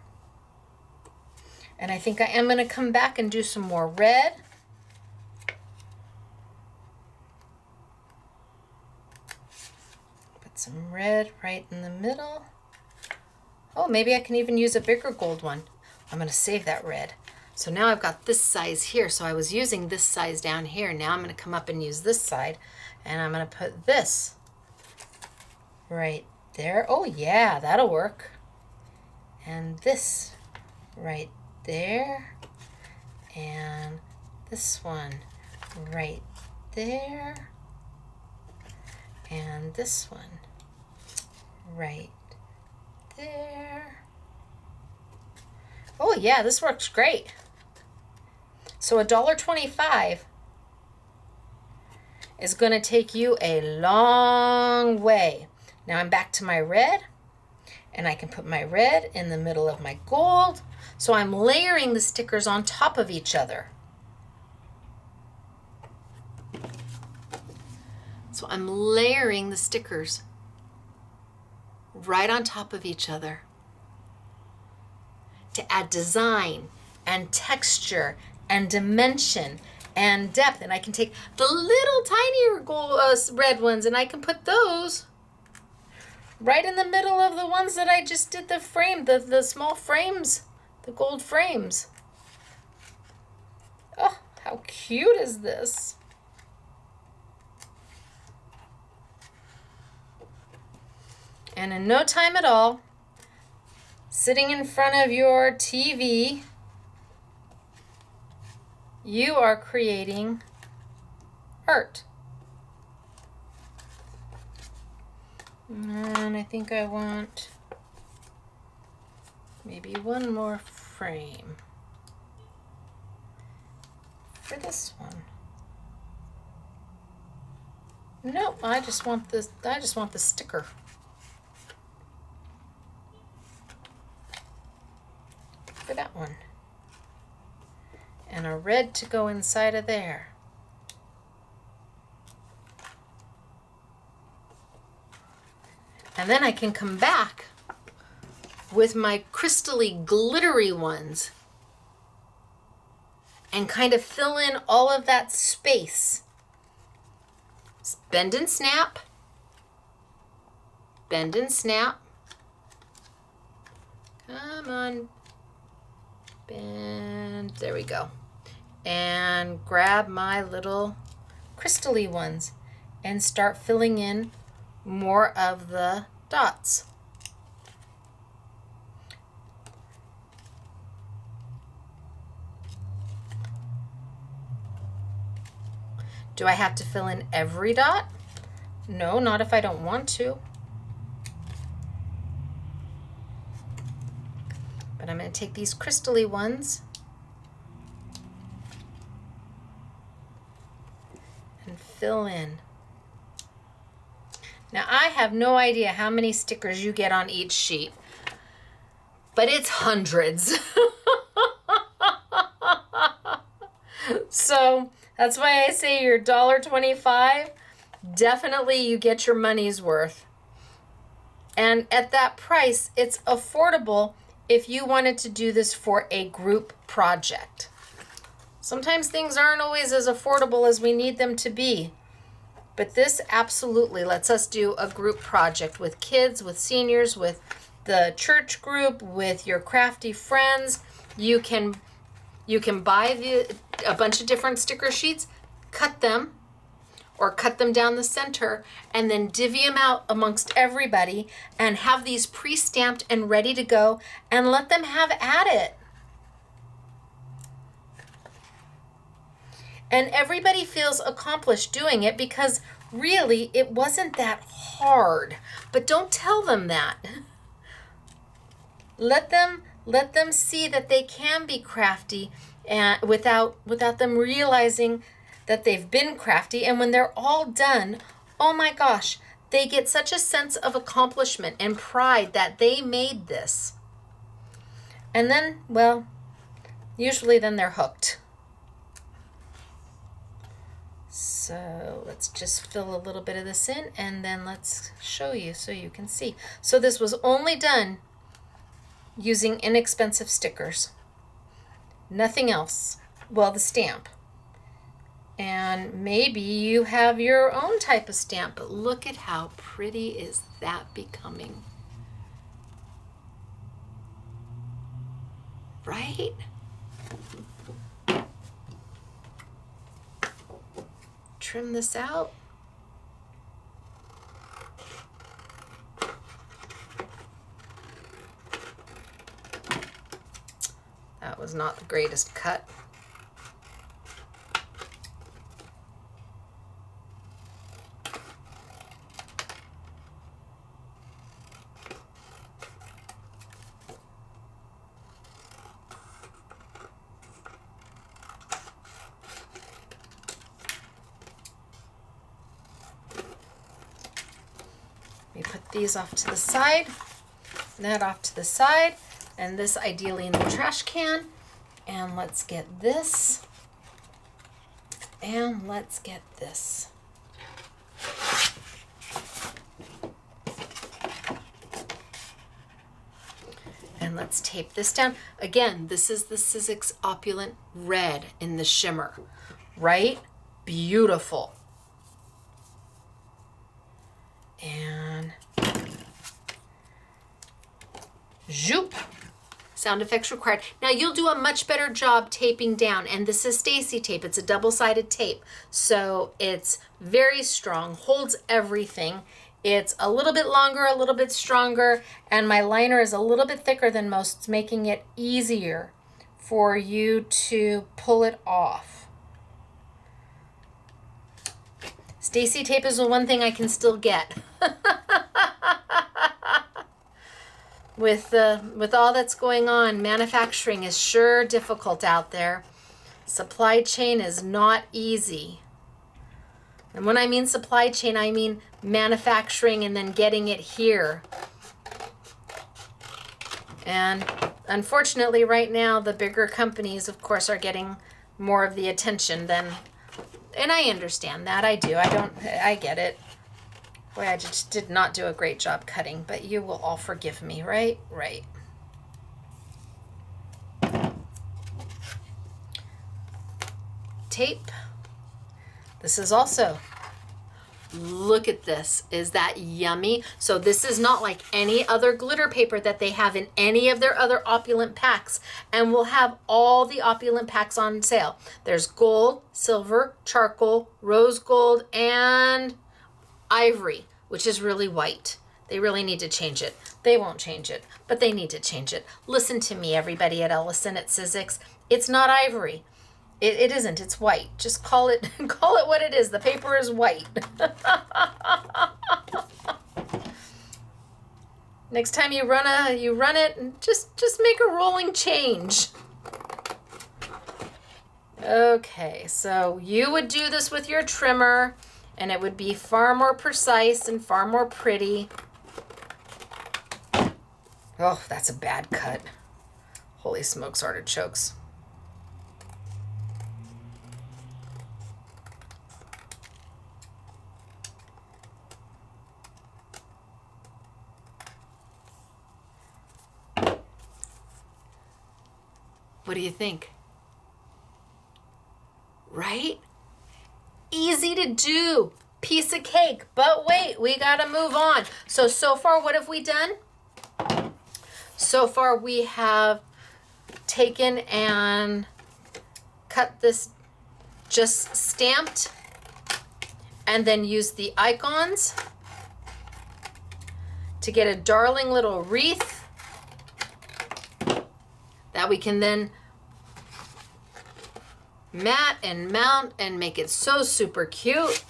And I think I am going to come back and do some more red. Put some red right in the middle. Oh, maybe I can even use a bigger gold one. I'm going to save that red. So now I've got this size here. So I was using this size down here. Now I'm going to come up and use this side. And I'm going to put this right there. Oh yeah, that'll work. And this right there. And this one right there. And this one right there. Oh yeah, this works great. So $1.25 is going to take you a long way. Now I'm back to my red, and I can put my red in the middle of my gold. So I'm layering the stickers on top of each other. So I'm layering the stickers right on top of each other to add design and texture and dimension and depth. And I can take the little tinier gold, red ones, and I can put those right in the middle of the ones that I just did the frame, the small frames, the gold frames. Oh, how cute is this? And in no time at all, sitting in front of your TV, you are creating art. And I think I want maybe one more frame for this one. No, I just want this. I just want the sticker. For that one. And a red to go inside of there. And then I can come back with my crystally glittery ones and kind of fill in all of that space. Bend and snap. Bend and snap. Come on. Bend. There we go. And grab my little crystally ones and start filling in more of the dots. Do I have to fill in every dot? No, not if I don't want to. But I'm going to take these crystally ones and fill in. Now I have no idea how many stickers you get on each sheet, but it's hundreds. So that's why I say your $1.25, definitely you get your money's worth. And at that price, it's affordable if you wanted to do this for a group project. Sometimes things aren't always as affordable as we need them to be. But this absolutely lets us do a group project with kids, with seniors, with the church group, with your crafty friends. You can buy a bunch of different sticker sheets, cut them, or cut them down the center, and then divvy them out amongst everybody and have these pre-stamped and ready to go, and let them have at it. And everybody feels accomplished doing it because really it wasn't that hard. But don't tell them that. Let them see that they can be crafty, and without them realizing that they've been crafty. And when they're all done, oh my gosh, they get such a sense of accomplishment and pride that they made this. And then, well, usually then they're hooked. So let's just fill a little bit of this in, and then let's show you so you can see. So this was only done using inexpensive stickers. Nothing else. Well, the stamp. And maybe you have your own type of stamp, but look at how pretty is that becoming. Right? Trim this out. That was not the greatest cut. We put these off to the side, that off to the side, and this ideally in the trash can. And let's get this, and let's get this. And let's tape this down. Again, this is the Sizzix Opulent Red in the shimmer, right? Beautiful. And zoop. Sound effects required. Now you'll do a much better job taping down, and this is Stacey tape. It's a double-sided tape, so it's very strong, holds everything. It's a little bit longer, a little bit stronger, and my liner is a little bit thicker than most, making it easier for you to pull it off. Stacey tape is the one thing I can still get. With all that's going on, manufacturing is sure difficult out there. Supply chain is not easy. And when I mean supply chain, I mean manufacturing and then getting it here. And unfortunately right now, the bigger companies, of course, are getting more of the attention than, and I understand that. I do. I get it. Boy, I just did not do a great job cutting, but you will all forgive me, right? Right. Tape. This is also, look at this. Is that yummy? So this is not like any other glitter paper that they have in any of their other opulent packs, and we'll have all the opulent packs on sale. There's gold, silver, charcoal, rose gold, and ivory, which is really white. They really need to change it. They won't change it, but they need to change it. Listen to me, everybody at Ellison, at Sizzix. It's not ivory. It isn't. It's white. Just call it what it is. The paper is white. Next time you run it, and just make a rolling change. Okay, so you would do this with your trimmer, and it would be far more precise and far more pretty. Oh, that's a bad cut. Holy smokes, artichokes. What do you think? Right? Easy to do. piece of cake. But wait, we gotta move on. So far, what have we done? So far, we have taken and cut this, just stamped, and then used the icons to get a darling little wreath that we can then mat and mount and make it so super cute.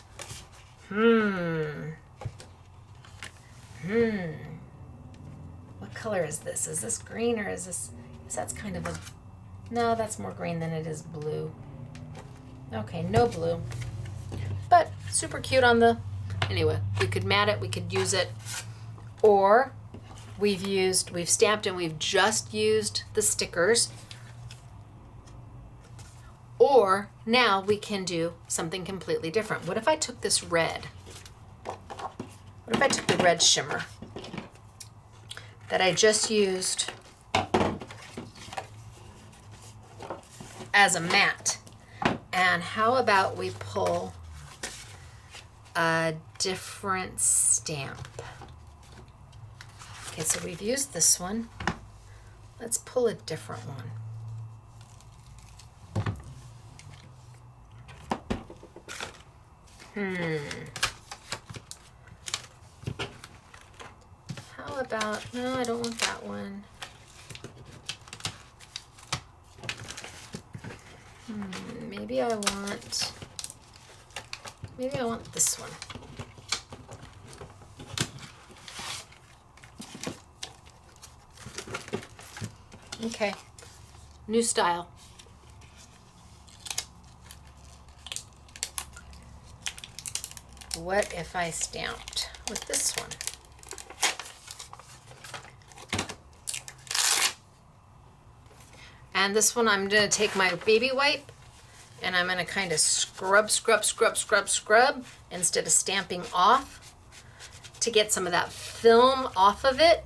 What color is this? Is this green or is this, that's kind of a, no, that's more green than it is blue. Okay, no blue, but super cute on the, anyway, we could mat it, we could use it, or we've stamped and we've just used the stickers. Or now we can do something completely different. What if I took this red? What if I took the red shimmer that I just used as a mat? And how about we pull a different stamp? Okay, so we've used this one. Let's pull a different one. How about, no, I don't want that one. Maybe I want this one. Okay, new style. What if I stamped with this one? And this one, I'm gonna take my baby wipe and I'm gonna kind of scrub instead of stamping off to get some of that film off of it.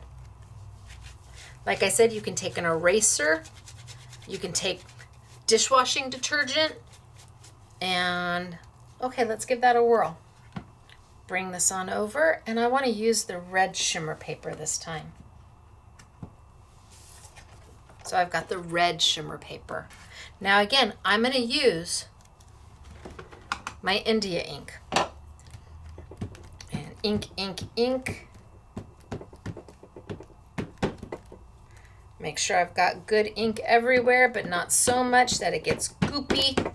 Like I said, you can take an eraser, you can take dishwashing detergent, and okay, let's give that a whirl. Bring this on over, and I want to use the red shimmer paper this time. So I've got the red shimmer paper. Now again, I'm going to use my India ink. And ink. Make sure I've got good ink everywhere, but not so much that it gets goopy.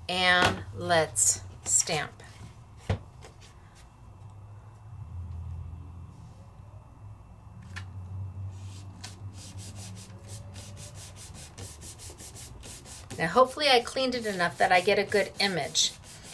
And let's stamp. Now hopefully I cleaned it enough that I get a good image.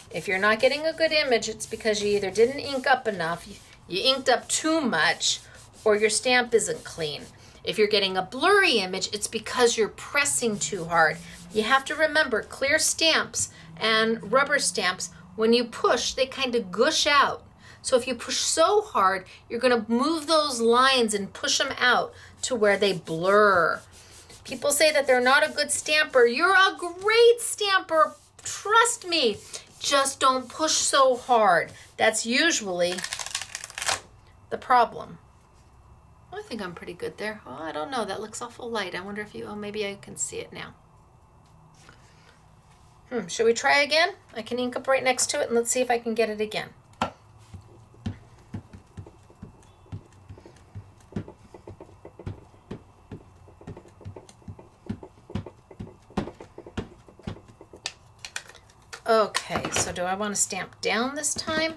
If you're not getting a good image, it's because you either didn't ink up enough, you inked up too much, or your stamp isn't clean. If you're getting a blurry image, it's because you're pressing too hard. You have to remember, clear stamps and rubber stamps, when you push, they kind of gush out. So if you push so hard, you're gonna move those lines and push them out to where they blur. People say that they're not a good stamper. You're a great stamper, trust me. Just don't push so hard. That's usually the problem. I think I'm pretty good there. Oh, I don't know, that looks awful light. I wonder if you, oh, maybe I can see it now. Should we try again? I can ink up right next to it and let's see if I can get it again. Okay, so do I want to stamp down this time?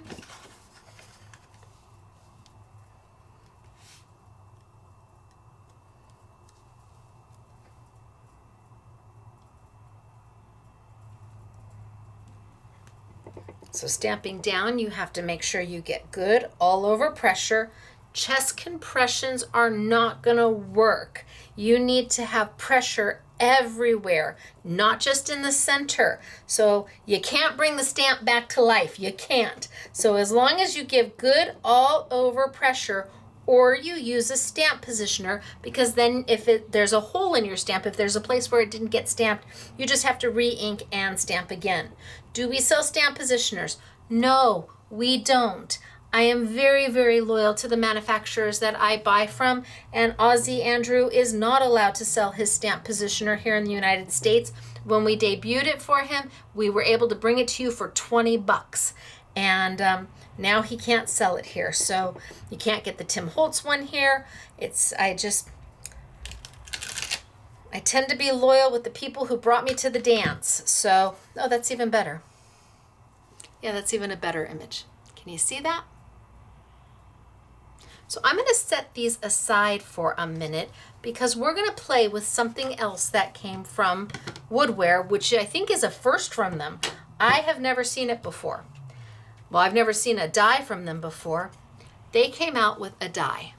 So stamping down, you have to make sure you get good all over pressure. Chest compressions are not gonna work. You need to have pressure everywhere, not just in the center. So you can't bring the stamp back to life, you can't. So as long as you give good all over pressure, or you use a stamp positioner, because then if there's a hole in your stamp, if there's a place where it didn't get stamped, you just have to re-ink and stamp again. Do we sell stamp positioners? No, we don't. I am very, very loyal to the manufacturers that I buy from, and Ozzy Andrew is not allowed to sell his stamp positioner here in the United States. When we debuted it for him, we were able to bring it to you for 20 bucks. And now he can't sell it here. So you can't get the Tim Holtz one here. I tend to be loyal with the people who brought me to the dance. So, oh, that's even better. Yeah, that's even a better image. Can you see that? So I'm going to set these aside for a minute because we're going to play with something else that came from Woodware, which I think is a first from them. I have never seen it before. Well, I've never seen a die from them before. They came out with a die.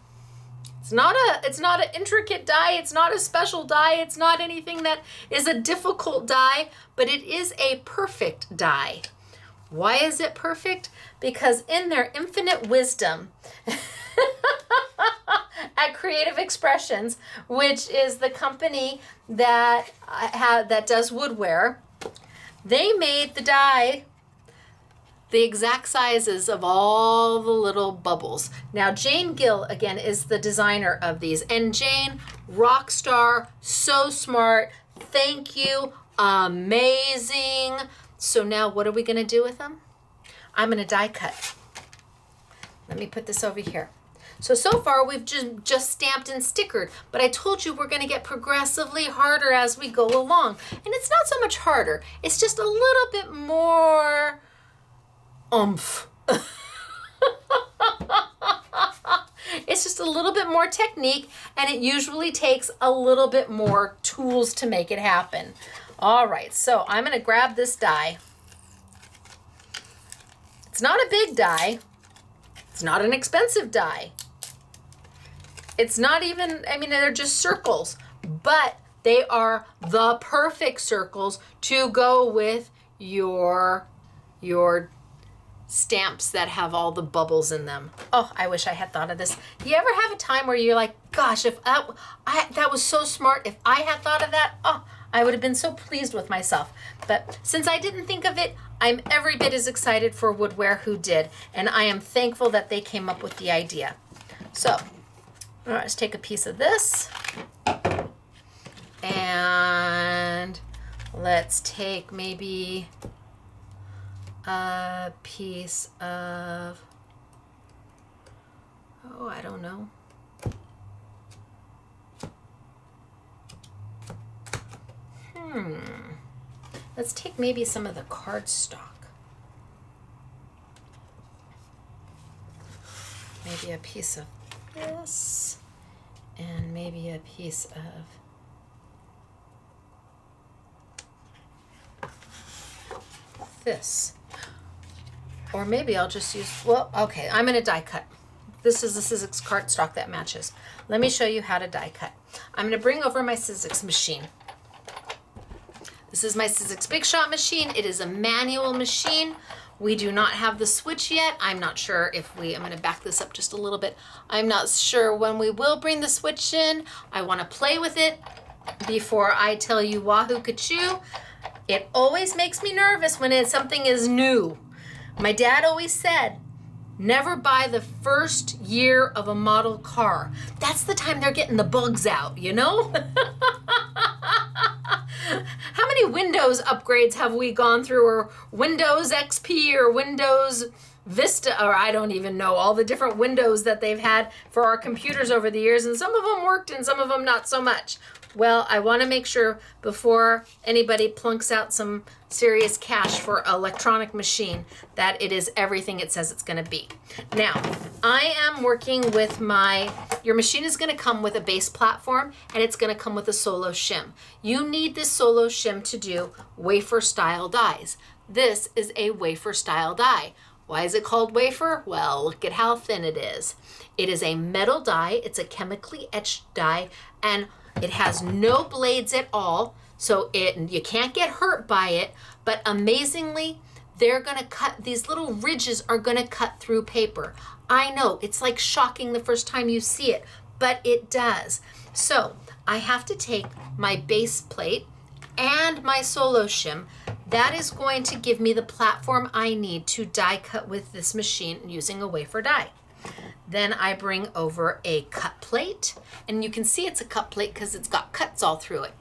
It's not an intricate die. It's not a special die. It's not anything that is a difficult die, but it is a perfect die. Why is it perfect? Because in their infinite wisdom at Creative Expressions, which is the company that does Woodware, they made the die the exact sizes of all the little bubbles. Now, Jane Gill, again, is the designer of these. And Jane, rock star, so smart, thank you, amazing. So now what are we going to do with them? I'm going to die cut. Let me put this over here. So far we've just stamped and stickered, but I told you we're going to get progressively harder as we go along. And it's not so much harder, it's just a little bit more oomph. It's just a little bit more technique, and it usually takes a little bit more tools to make it happen. All right, so I'm going to grab this die. It's not a big die. It's not an expensive die. It's not even, I mean, they're just circles, but they are the perfect circles to go with your stamps that have all the bubbles in them. Oh, I wish I had thought of this. Do you ever have a time where you're like, gosh, if that was so smart. If I had thought of that, oh, I would have been so pleased with myself. But since I didn't think of it, I'm every bit as excited for Woodware who did, and I am thankful that they came up with the idea. So, let's take a piece of this, and let's take maybe a piece of, oh, I don't know. Let's take maybe some of the cardstock. Maybe a piece of this, and maybe a piece of this. Or maybe I'll just use, well, okay, I'm going to die cut. This is the Sizzix cardstock that matches. Let me show you how to die cut. I'm going to bring over my Sizzix machine. This is my Sizzix Big Shot machine. It is a manual machine. We do not have the switch yet. I'm not sure if I'm going to back this up just a little bit. I'm not sure when we will bring the switch in. I want to play with it before I tell you wahoo kachoo. It always makes me nervous when something is new. My dad always said, never buy the first year of a model car. That's the time they're getting the bugs out, you know? How many Windows upgrades have we gone through, or Windows XP or Windows Vista, or I don't even know, all the different Windows that they've had for our computers over the years, and some of them worked and some of them not so much. Well, I want to make sure before anybody plunks out some serious cash for an electronic machine that it is everything it says it's going to be. Now, I am working with your machine is going to come with a base platform, and it's going to come with a solo shim. You need this solo shim to do wafer style dies. This is a wafer style die. Why is it called wafer? Well, look at how thin it is. It is a metal die. It's a chemically etched die, and it has no blades at all, so you can't get hurt by it, but amazingly, they're going to cut, these little ridges are going to cut through paper. I know, it's like shocking the first time you see it, but it does. So I have to take my base plate and my solo shim, That is going to give me the platform I need to die cut with this machine using a wafer die. Then I bring over a cut plate, and you can see it's a cut plate because it's got cuts all through it.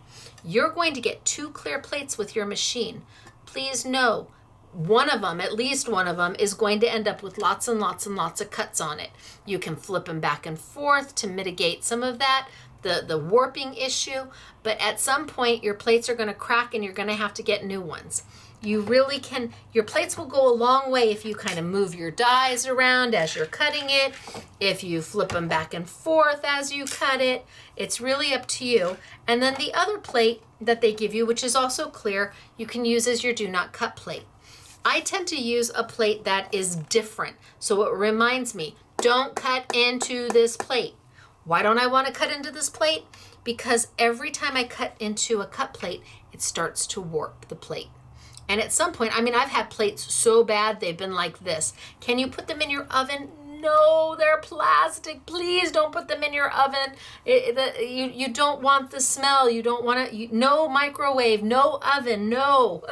You're going to get 2 clear plates with your machine. Please know, one of them, at least one of them, is going to end up with lots and lots and lots of cuts on it. You can flip them back and forth to mitigate some of that, the warping issue, but at some point your plates are going to crack and you're going to have to get new ones. You really can, your plates will go a long way if you kind of move your dies around as you're cutting it, if you flip them back and forth as you cut it. It's really up to you. And then the other plate that they give you, which is also clear, you can use as your do not cut plate. I tend to use a plate that is different, so it reminds me, don't cut into this plate. Why don't I want to cut into this plate? Because every time I cut into a cut plate, it starts to warp the plate. And at some point, I mean, I've had plates so bad, they've been like this. Can you put them in your oven? No, they're plastic. Please don't put them in your oven. You don't want the smell. You don't want to, no microwave, no oven, no.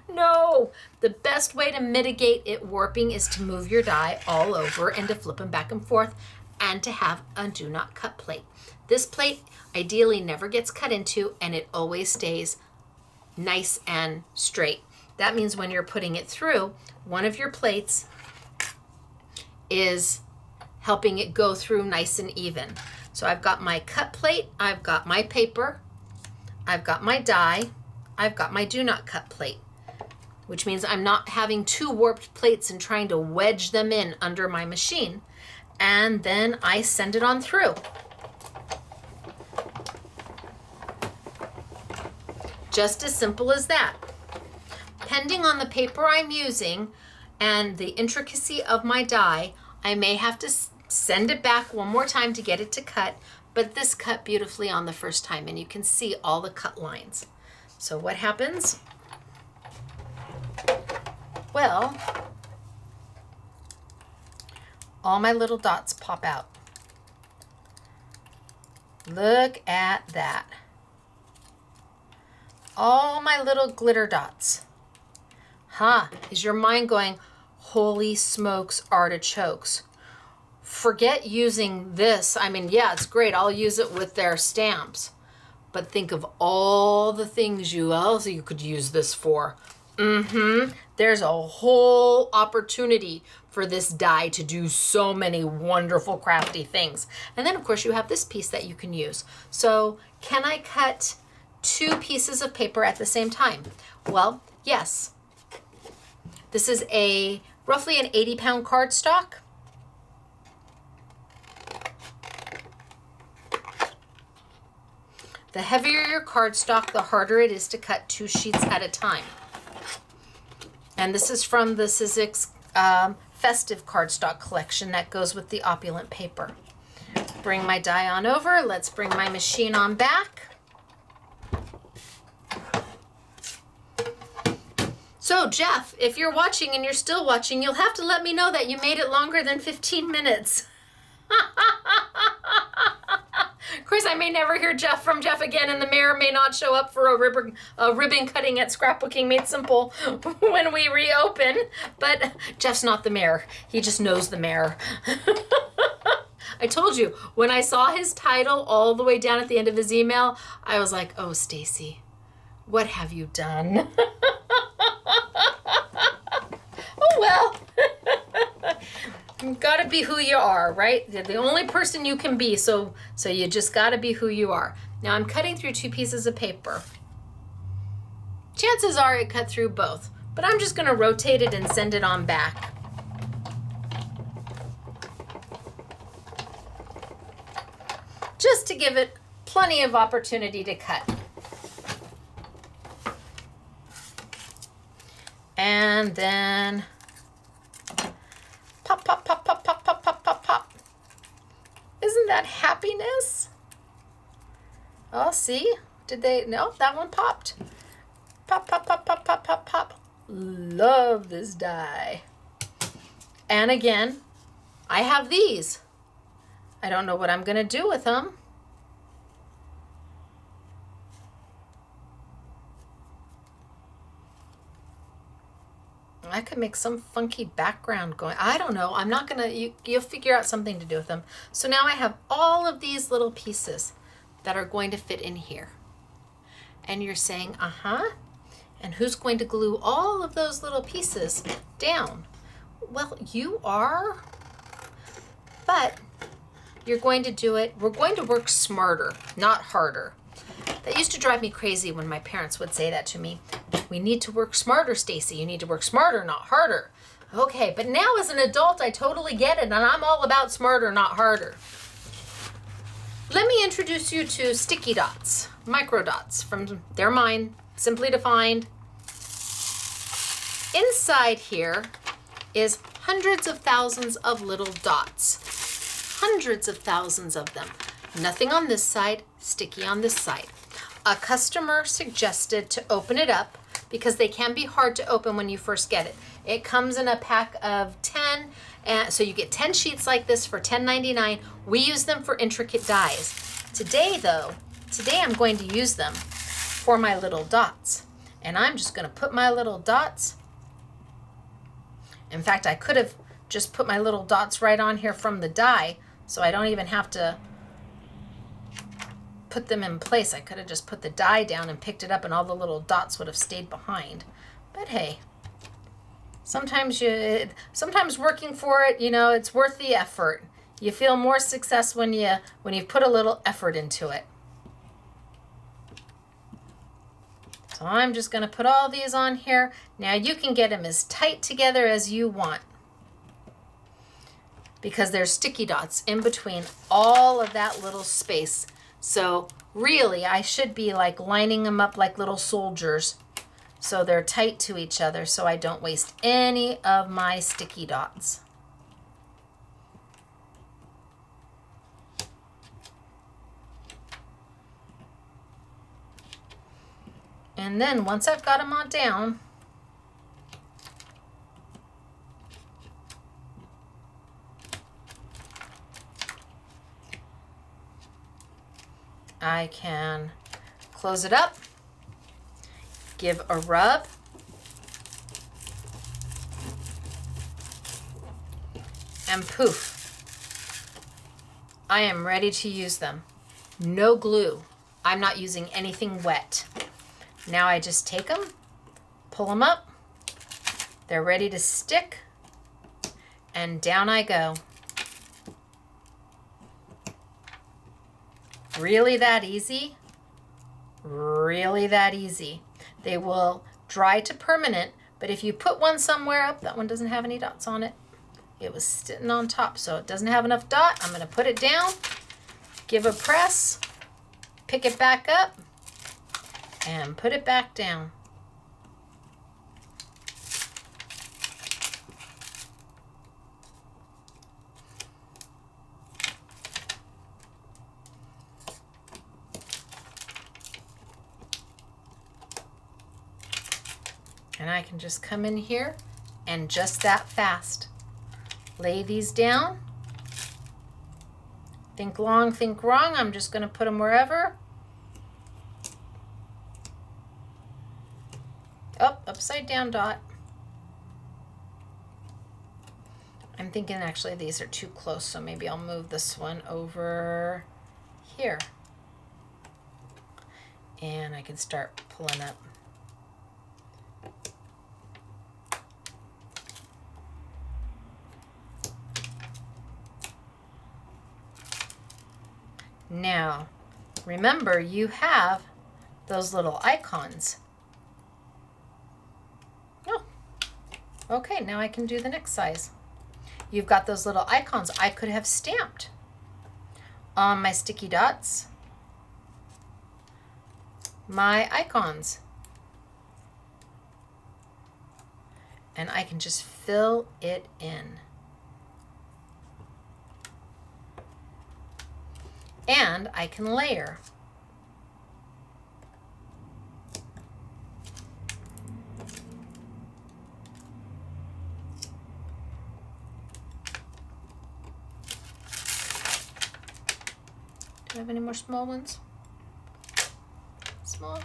No. The best way to mitigate it warping is to move your die all over and to flip them back and forth, and to have a do not cut plate. This plate ideally never gets cut into, and it always stays nice and straight. That means when you're putting it through, one of your plates is helping it go through nice and even. So I've got my cut plate, I've got my paper, I've got my die, I've got my do not cut plate, which means I'm not having 2 warped plates and trying to wedge them in under my machine. And then I send it on through. Just as simple as that. Depending on the paper I'm using and the intricacy of my die, I may have to send it back one more time to get it to cut, but this cut beautifully on the first time, and you can see all the cut lines. So what happens? Well, all my little dots pop out. Look at that. All my little glitter dots. Is your mind going, holy smokes, artichokes? Forget using this. I mean, yeah, it's great. I'll use it with their stamps. But think of all the things else you could use this for. There's a whole opportunity for this die to do so many wonderful crafty things. And then of course you have this piece that you can use. So can I cut 2 pieces of paper at the same time? Well, yes. This is roughly an 80-pound cardstock. The heavier your cardstock, the harder it is to cut 2 sheets at a time. And this is from the Sizzix festive cardstock collection that goes with the opulent paper. Bring my die on over. Let's bring my machine on back. So Jeff, if you're watching and you're still watching, you'll have to let me know that you made it longer than 15 minutes. Of course, I may never hear from Jeff again, and the mayor may not show up for a ribbon cutting at Scrapbooking Made Simple when we reopen. But Jeff's not the mayor. He just knows the mayor. I told you, when I saw his title all the way down at the end of his email, I was like, oh, Stacey, what have you done? Oh, well. You gotta be who you are, right? You're the only person you can be, so you just gotta be who you are. Now I'm cutting through 2 pieces of paper. Chances are it cut through both, but I'm just gonna rotate it and send it on back. Just to give it plenty of opportunity to cut. And then pop, pop, pop, pop, pop, pop, pop, pop, pop. Isn't that happiness? Oh, see? Did they? No, that one popped. Pop, pop, pop, pop, pop, pop, pop. Love this die. And again, I have these. I don't know what I'm going to do with them. I could make some funky background going. I don't know. I'm not gonna, you'll figure out something to do with them. So now I have all of these little pieces that are going to fit in here. And you're saying, uh-huh. And who's going to glue all of those little pieces down? Well, you are, but you're going to do it. We're going to work smarter, not harder. That used to drive me crazy when my parents would say that to me. We need to work smarter, Stacey. You need to work smarter, not harder. Okay, but now as an adult, I totally get it, and I'm all about smarter, not harder. Let me introduce you to sticky dots, micro dots they're mine, simply defined. Inside here is hundreds of thousands of little dots, hundreds of thousands of them. Nothing on this side, sticky on this side. A customer suggested to open it up because they can be hard to open when you first get it. It comes in a pack of 10, and so you get 10 sheets like this for $10.99. We use them for intricate dies. Today I'm going to use them for my little dots. And I'm just gonna put my little dots. In fact, I could have just put my little dots right on here from the die, so I don't even have to put them in place. I could have just put the die down and picked it up and all the little dots would have stayed behind. But hey, sometimes working for it, it's worth the effort. You feel more success when you put a little effort into it. So I'm just going to put all these on here. Now you can get them as tight together as you want, because there's sticky dots in between all of that little space. So really, I should be like lining them up like little soldiers so they're tight to each other so I don't waste any of my sticky dots. And then once I've got them on down, I can close it up, give a rub, and poof, I am ready to use them. No glue. I'm not using anything wet. Now I just take them, pull them up, they're ready to stick, and down I go. Really that easy? Really that easy. They will dry to permanent, but if you put one somewhere up, that one doesn't have any dots on it. It was sitting on top, so it doesn't have enough dot. I'm gonna put it down, give a press, pick it back up, and put it back down. And I can just come in here and just that fast lay these down. Think long, think wrong. I'm just going to put them wherever. Oh, upside down dot. I'm thinking actually these are too close, so maybe I'll move this one over here. And I can start pulling up. Now, remember you have those little icons. Oh, okay, now I can do the next size. You've got those little icons I could have stamped on my sticky dots. My icons. And I can just fill it in. And I can layer. Do I have any more small ones? Small.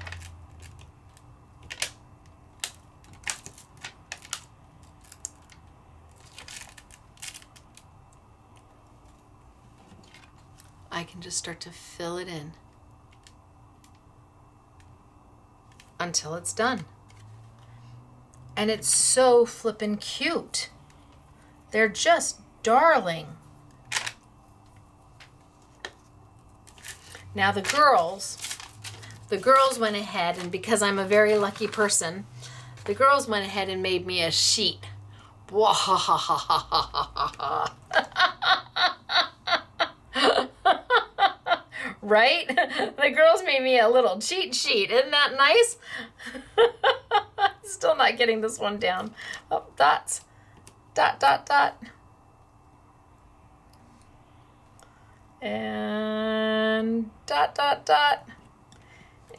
I can just start to fill it in until it's done. And it's so flippin' cute. They're just darling. Now the girls went ahead, and because I'm a very lucky person, the girls went ahead and made me a sheet. Right? The girls made me a little cheat sheet. Isn't that nice? Still not getting this one down. Oh, dots. Dot, dot, dot. And dot, dot, dot.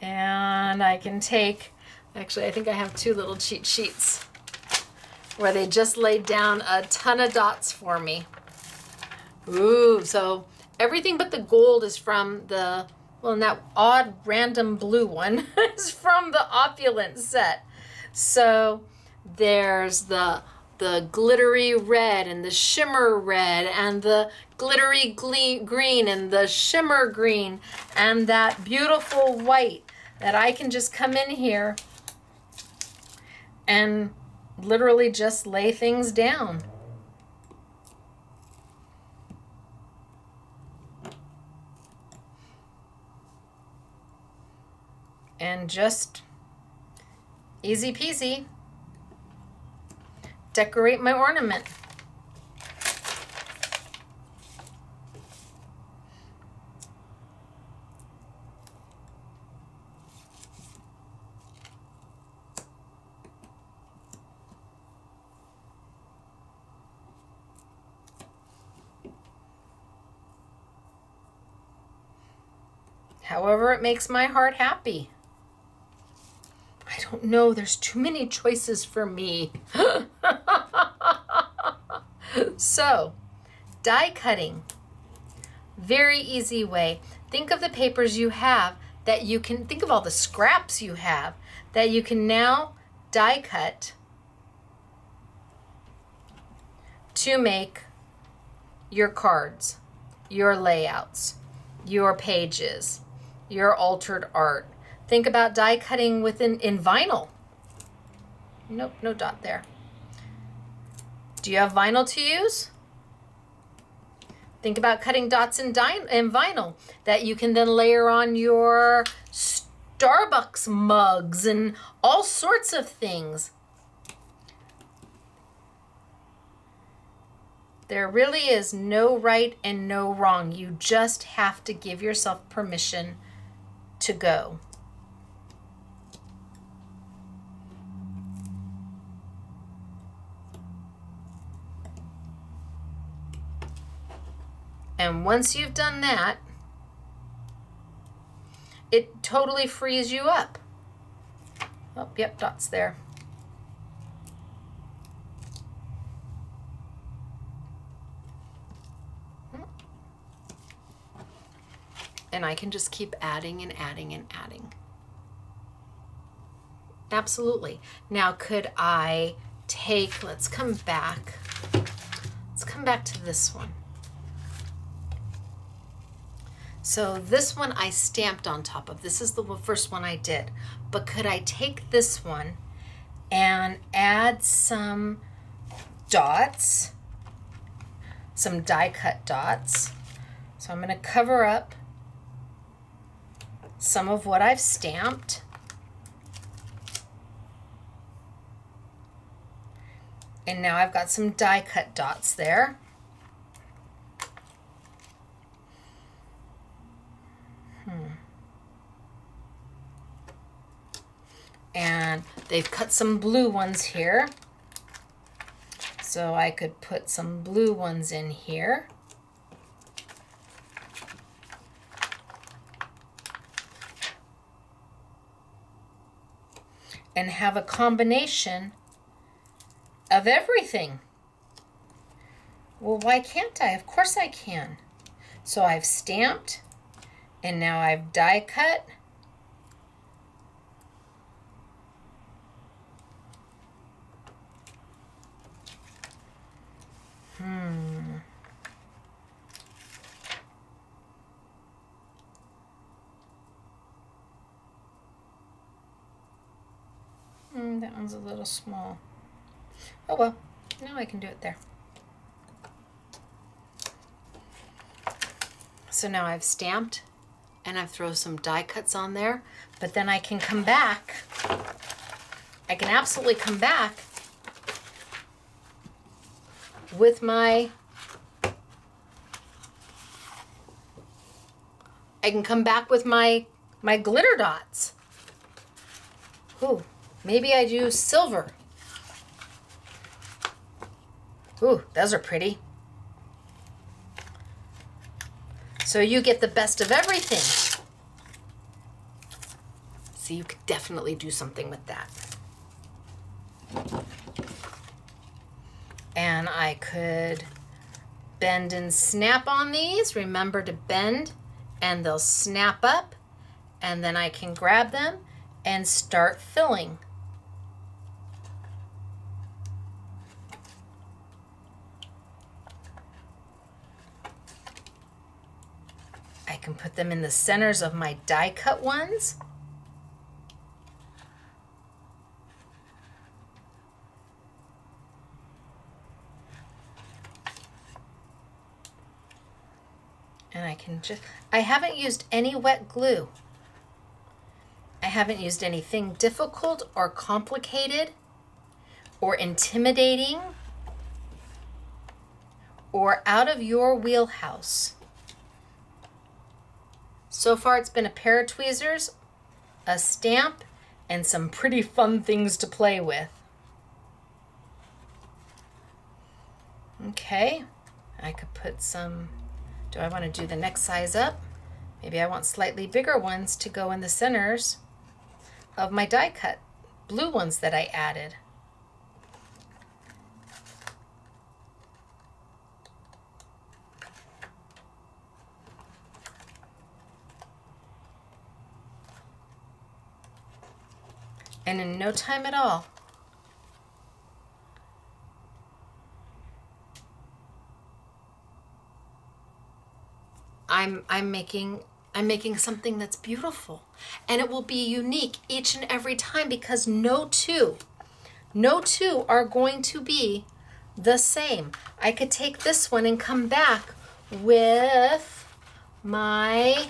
And I can take, actually, I think I have 2 little cheat sheets where they just laid down a ton of dots for me. Ooh, so everything but the gold is from the, well, and that odd random blue one is from the opulent set. So there's the glittery red and the shimmer red and the glittery green and the shimmer green and that beautiful white that I can just come in here and literally just lay things down. And just easy peasy decorate my ornament. However it makes my heart happy. I don't know, there's too many choices for me. So, die cutting. Very easy way. Think of the papers you have that you can, think of all the scraps you have that you can now die cut to make your cards, your layouts, your pages, your altered art. Think about die cutting in vinyl. Nope, no dot there. Do you have vinyl to use? Think about cutting dots in vinyl that you can then layer on your Starbucks mugs and all sorts of things. There really is no right and no wrong. You just have to give yourself permission to go. And once you've done that, it totally frees you up. Oh, yep, dots there. And I can just keep adding and adding and adding. Absolutely. Now, could I take, let's come back to this one. So this one I stamped on top of. This is the first one I did. But could I take this one and add some dots, some die cut dots? So I'm going to cover up some of what I've stamped. And now I've got some die cut dots there. And they've cut some blue ones here. So I could put some blue ones in here. And have a combination of everything. Well, why can't I? Of course I can. So I've stamped, and now I've die cut. one's a little small. Oh well, now I can do it there. So now I've stamped and I've thrown some die cuts on there, but then I can come back. I can absolutely come back with my glitter dots. Ooh, maybe I do silver. Ooh, those are pretty. So you get the best of everything. So you could definitely do something with that. And I could bend and snap on these. Remember to bend and they'll snap up, and then I can grab them and start filling. I can put them in the centers of my die cut ones. And I haven't used any wet glue. I haven't used anything difficult or complicated or intimidating or out of your wheelhouse. So far it's been a pair of tweezers, a stamp, and some pretty fun things to play with. Okay, I could put some, do I want to do the next size up? Maybe I want slightly bigger ones to go in the centers of my die cut blue ones that I added. And in no time at all, I'm making something that's beautiful, and it will be unique each and every time, because no two are going to be the same. I could take this one and come back with my,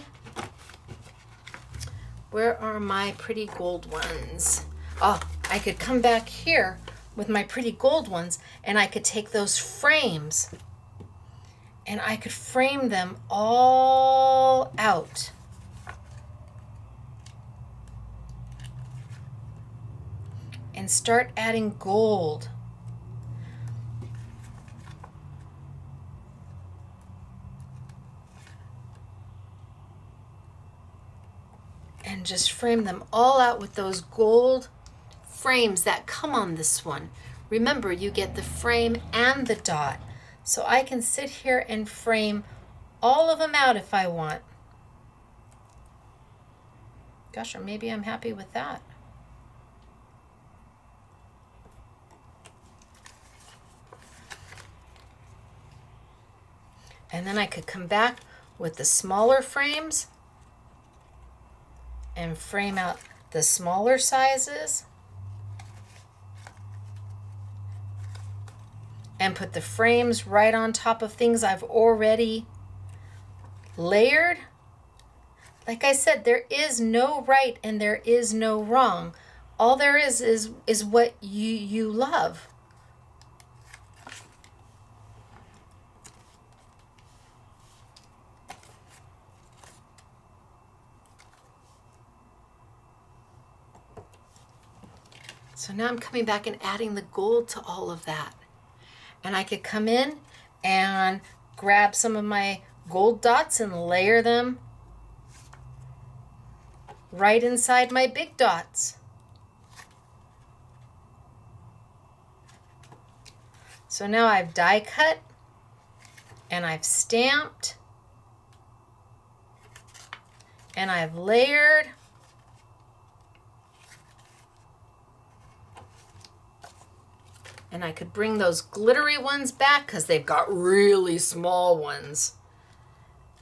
where are my pretty gold ones? Oh, I could come back here with my pretty gold ones, and I could take those frames and I could frame them all out. And start adding gold. And just frame them all out with those gold frames that come on this one. Remember, you get the frame and the dot. So I can sit here and frame all of them out if I want. Gosh, or maybe I'm happy with that. And then I could come back with the smaller frames and frame out the smaller sizes. And put the frames right on top of things I've already layered. Like I said, there is no right and there is no wrong. All there is what you love. So now I'm coming back and adding the gold to all of that. And I could come in and grab some of my gold dots and layer them right inside my big dots. So now I've die cut and I've stamped and I've layered. And I could bring those glittery ones back because they've got really small ones.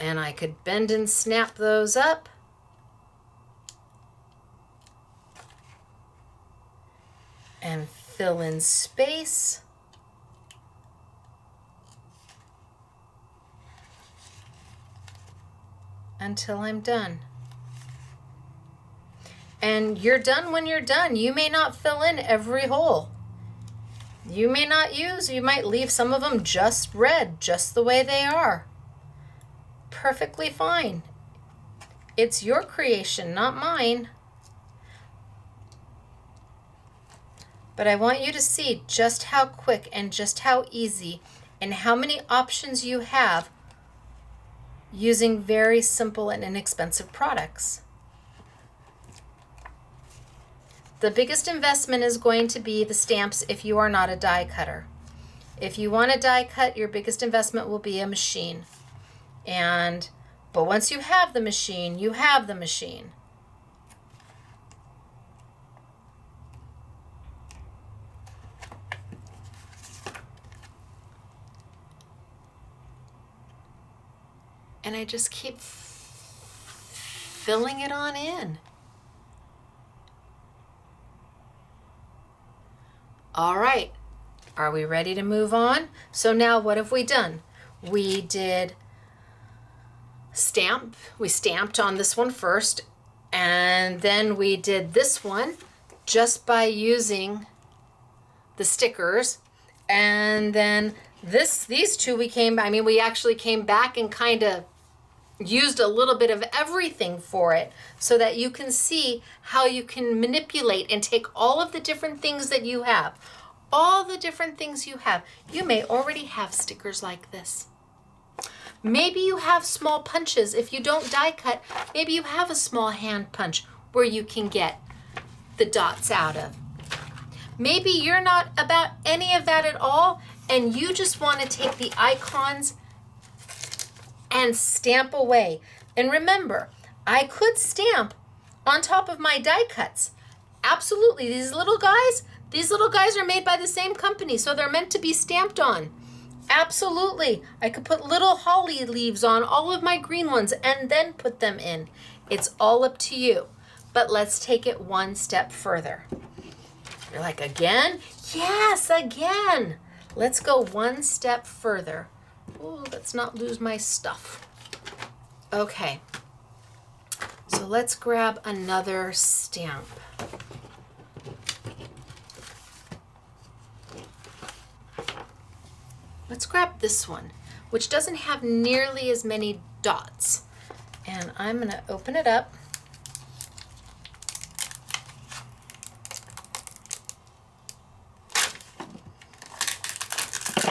And I could bend and snap those up. fill in space. Until I'm done. And you're done when you're done. You may not fill in every hole. You may not use, you might leave some of them just red, just the way they are. Perfectly fine. It's your creation, not mine. But I want you to see just how quick and just how easy and how many options you have using very simple and inexpensive products. The biggest investment is going to be the stamps if you are not a die cutter. If you want to die cut, your biggest investment will be a machine. But once you have the machine, you have the machine. And I just keep filling it on in. All right, are we ready to move on? So now what have we done? We did stamp. We stamped on this one first, and then we did this one just by using the stickers. And then these two we actually came back and kind of used a little bit of everything for it so that you can see how you can manipulate and take all of the different things that you have. All the different things you have. You may already have stickers like this. Maybe you have small punches. If you don't die cut, maybe you have a small hand punch where you can get the dots out of. Maybe you're not about any of that at all and you just want to take the icons and stamp away. And remember, I could stamp on top of my die cuts. Absolutely, these little guys are made by the same company, so they're meant to be stamped on. Absolutely, I could put little holly leaves on all of my green ones and then put them in. It's all up to you, but let's take it one step further. You're like, again? Yes, again. Let's go one step further. Oh, let's not lose my stuff. Okay, so let's grab another stamp. Let's grab this one, which doesn't have nearly as many dots. And I'm gonna open it up.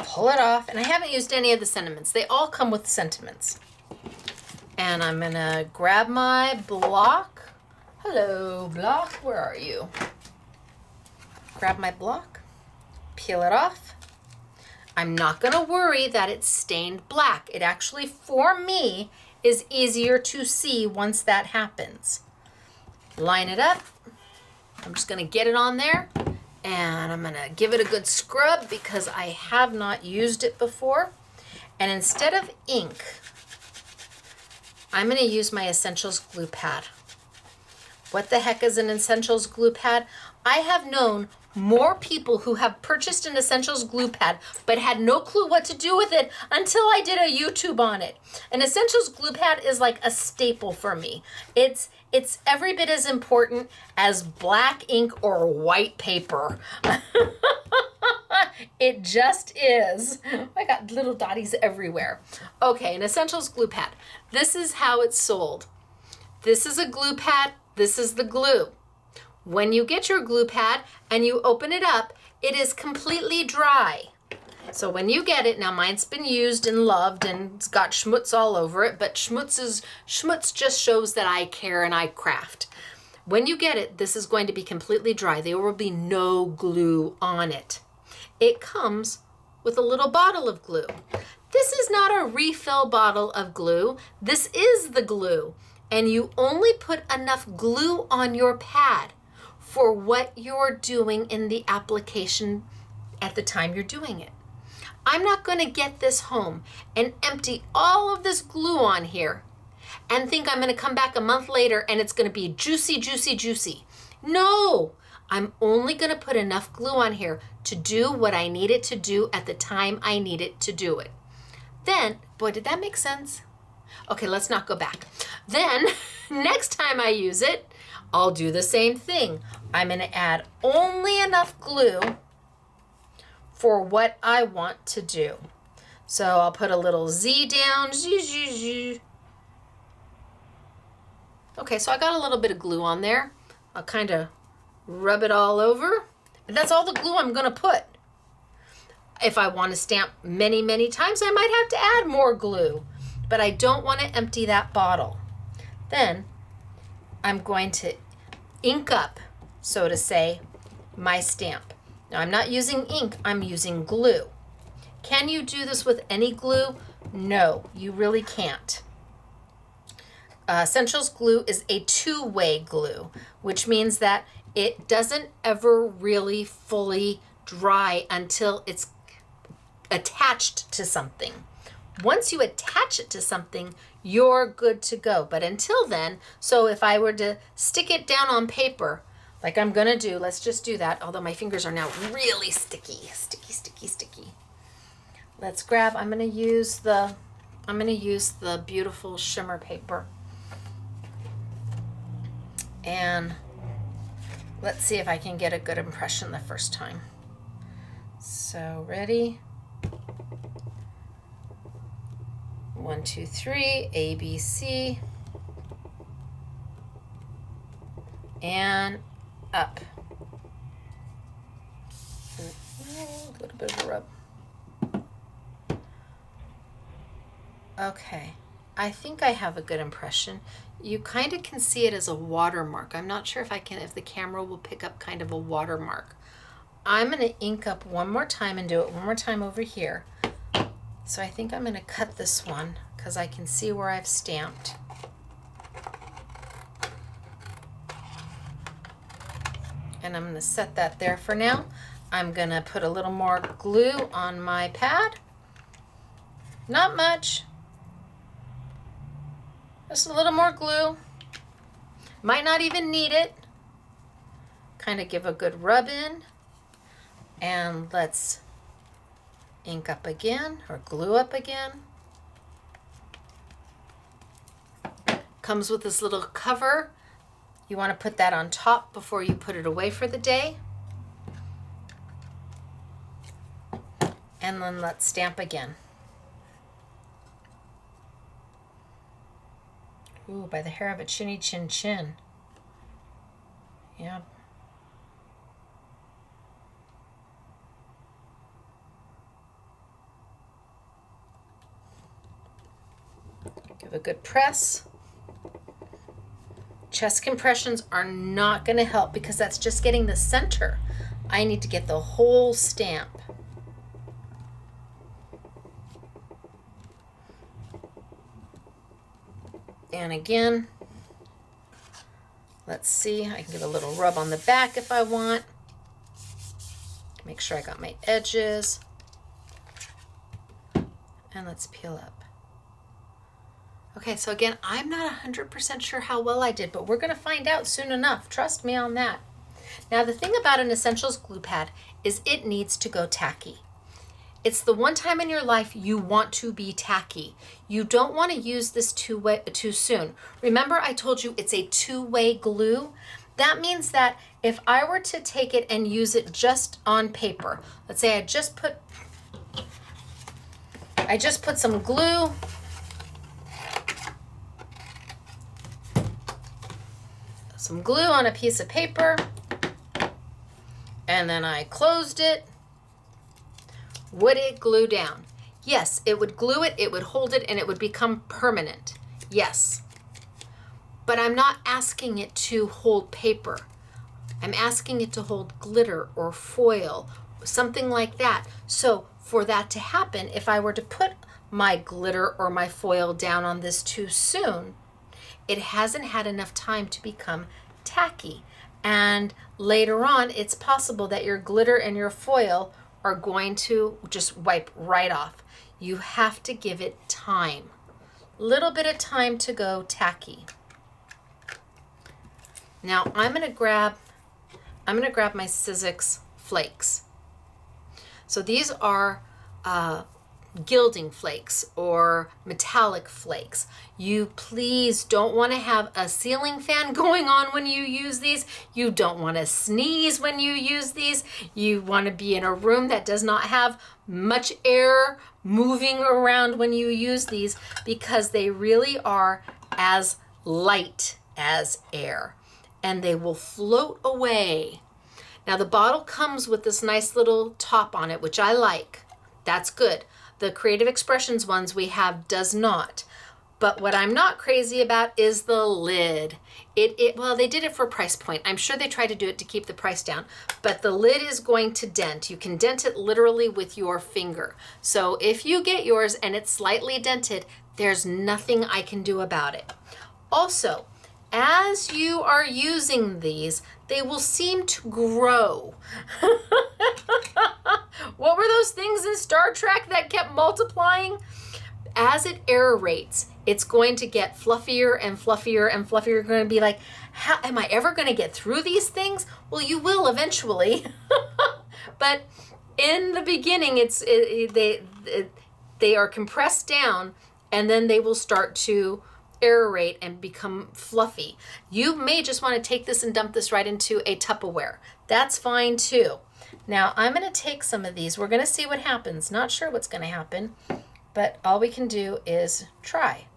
Pull it off, and I haven't used any of the sentiments. They all come with sentiments. And I'm gonna grab my block. Hello, block, where are you? Grab my block, peel it off. I'm not gonna worry that it's stained black. It actually, for me, is easier to see once that happens. Line it up. I'm just gonna get it on there. And I'm gonna give it a good scrub because I have not used it before. And instead of ink, I'm gonna use my Essentials glue pad. What the heck is an Essentials glue pad? I have known more people who have purchased an Essentials glue pad but had no clue what to do with it until I did a YouTube on it. An Essentials glue pad is like a staple for me. It's every bit as important as black ink or white paper. It just is. I got little dotties everywhere. Okay, an Essentials glue pad. This is how it's sold. This is a glue pad. This is the glue. When you get your glue pad and you open it up, it is completely dry. So when you get it, now mine's been used and loved and it's got schmutz all over it, but schmutz just shows that I care and I craft. When you get it, this is going to be completely dry. There will be no glue on it. It comes with a little bottle of glue. This is not a refill bottle of glue. This is the glue. And you only put enough glue on your pad for what you're doing in the application at the time you're doing it. I'm not going to get this home and empty all of this glue on here and think I'm going to come back a month later and it's going to be juicy, juicy, juicy. No, I'm only going to put enough glue on here to do what I need it to do at the time I need it to do it. Then, boy, did that make sense? Okay, let's not go back. Then, next time I use it, I'll do the same thing. I'm going to add only enough glue for what I want to do. So I'll put a little Z down. Okay, so I got a little bit of glue on there. I'll kind of rub it all over. And that's all the glue I'm going to put. If I want to stamp many, many times, I might have to add more glue. But I don't want to empty that bottle. Then I'm going to ink up, so to say, my stamp. Now I'm not using ink, I'm using glue. Can you do this with any glue? No, you really can't. Essentials glue is a two-way glue, which means that it doesn't ever really fully dry until it's attached to something. Once you attach it to something, you're good to go. But until then, so if I were to stick it down on paper, like I'm gonna do, let's just do that, although my fingers are now really sticky. Let's grab, I'm gonna use the beautiful shimmer paper. And let's see if I can get a good impression the first time. So ready? 1, 2, 3, A, B, C, and up. A little bit of a rub. Okay, I think I have a good impression. You kind of can see it as a watermark. I'm not sure if the camera will pick up kind of a watermark. I'm going to ink up one more time and do it one more time over here. So I think I'm going to cut this one because I can see where I've stamped. And I'm going to set that there for now. I'm going to put a little more glue on my pad. Not much. Just a little more glue. Might not even need it. Kind of give a good rub in. And let's ink up again or glue up again. Comes with this little cover. You want to put that on top before you put it away for the day. And then let's stamp again. Ooh, by the hair of a chinny chin chin. Yeah. Give a good press. Chest compressions are not going to help because that's just getting the center. I need to get the whole stamp. And again, let's see, I can give a little rub on the back if I want. Make sure I got my edges. And let's peel up. Okay, so again, I'm not 100% sure how well I did, but we're going to find out soon enough. Trust me on that. Now, the thing about an Essentials glue pad is it needs to go tacky. It's the one time in your life you want to be tacky. You don't want to use this too soon. Remember, I told you it's a two-way glue. That means that if I were to take it and use it just on paper, let's say I just put some glue on a piece of paper, and then I closed it. Would it glue down? Yes, it would glue it, it would hold it, and it would become permanent. Yes. But I'm not asking it to hold paper. I'm asking it to hold glitter or foil, something like that. So for that to happen, if I were to put my glitter or my foil down on this too soon, it hasn't had enough time to become tacky. And later on, it's possible that your glitter and your foil are going to just wipe right off. You have to give it time. Little bit of time to go tacky. Now I'm going to grab I'm gonna grab my Sizzix flakes. So these are gilding flakes or metallic flakes. You please don't want to have a ceiling fan going on when you use these. You don't want to sneeze when you use these. You want to be in a room that does not have much air moving around when you use these, because they really are as light as air and they will float away. Now the bottle comes with this nice little top on it, which I like. That's good. The Creative Expressions ones we have does not. But what I'm not crazy about is the lid. Well, they did it for price point. I'm sure they tried to do it to keep the price down, but the lid is going to dent. You can dent it literally with your finger. So if you get yours and it's slightly dented, there's nothing I can do about it. Also, as you are using these, they will seem to grow. What were those things in Star Trek that kept multiplying? As it aerates, it's going to get fluffier and fluffier and fluffier. You're going to be like, how am I ever going to get through these things? Well, you will eventually. But in the beginning, they are compressed down, and then they will start to aerate and become fluffy. You may just want to take this and dump this right into a Tupperware. That's fine too. Now I'm going to take some of these. We're going to see what happens. Not sure what's going to happen, but all we can do is try.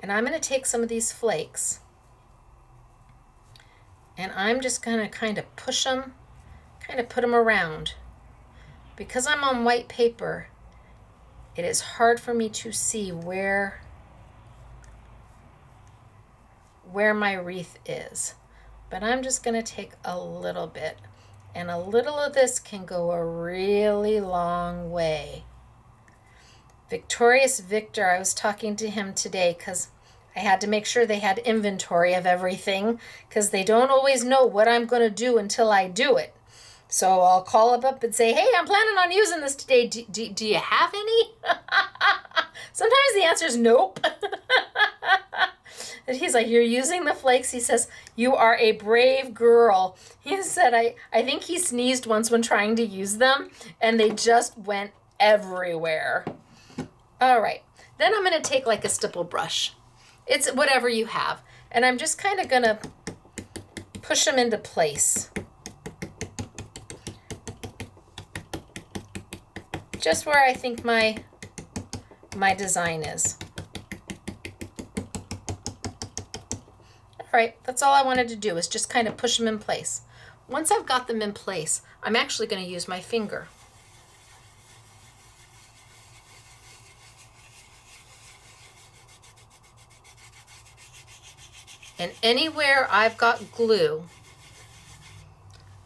And I'm going to take some of these flakes and I'm just going to kind of push them, kind of put them around. Because I'm on white paper, it is hard for me to see where my wreath is. But I'm just going to take a little bit. And a little of this can go a really long way. Victorious Victor, I was talking to him today because I had to make sure they had inventory of everything, because they don't always know what I'm going to do until I do it. So I'll call up and say, hey, I'm planning on using this today. Do you have any? Sometimes the answer is nope. And he's like, you're using the flakes? He says, you are a brave girl. He said, I think he sneezed once when trying to use them, and they just went everywhere. All right. Then I'm going to take like a stipple brush. It's whatever you have. And I'm just kind of going to push them into place. Just where I think my design is. All right, that's all I wanted to do, is just kind of push them in place. Once I've got them in place, I'm actually going to use my finger. And anywhere I've got glue,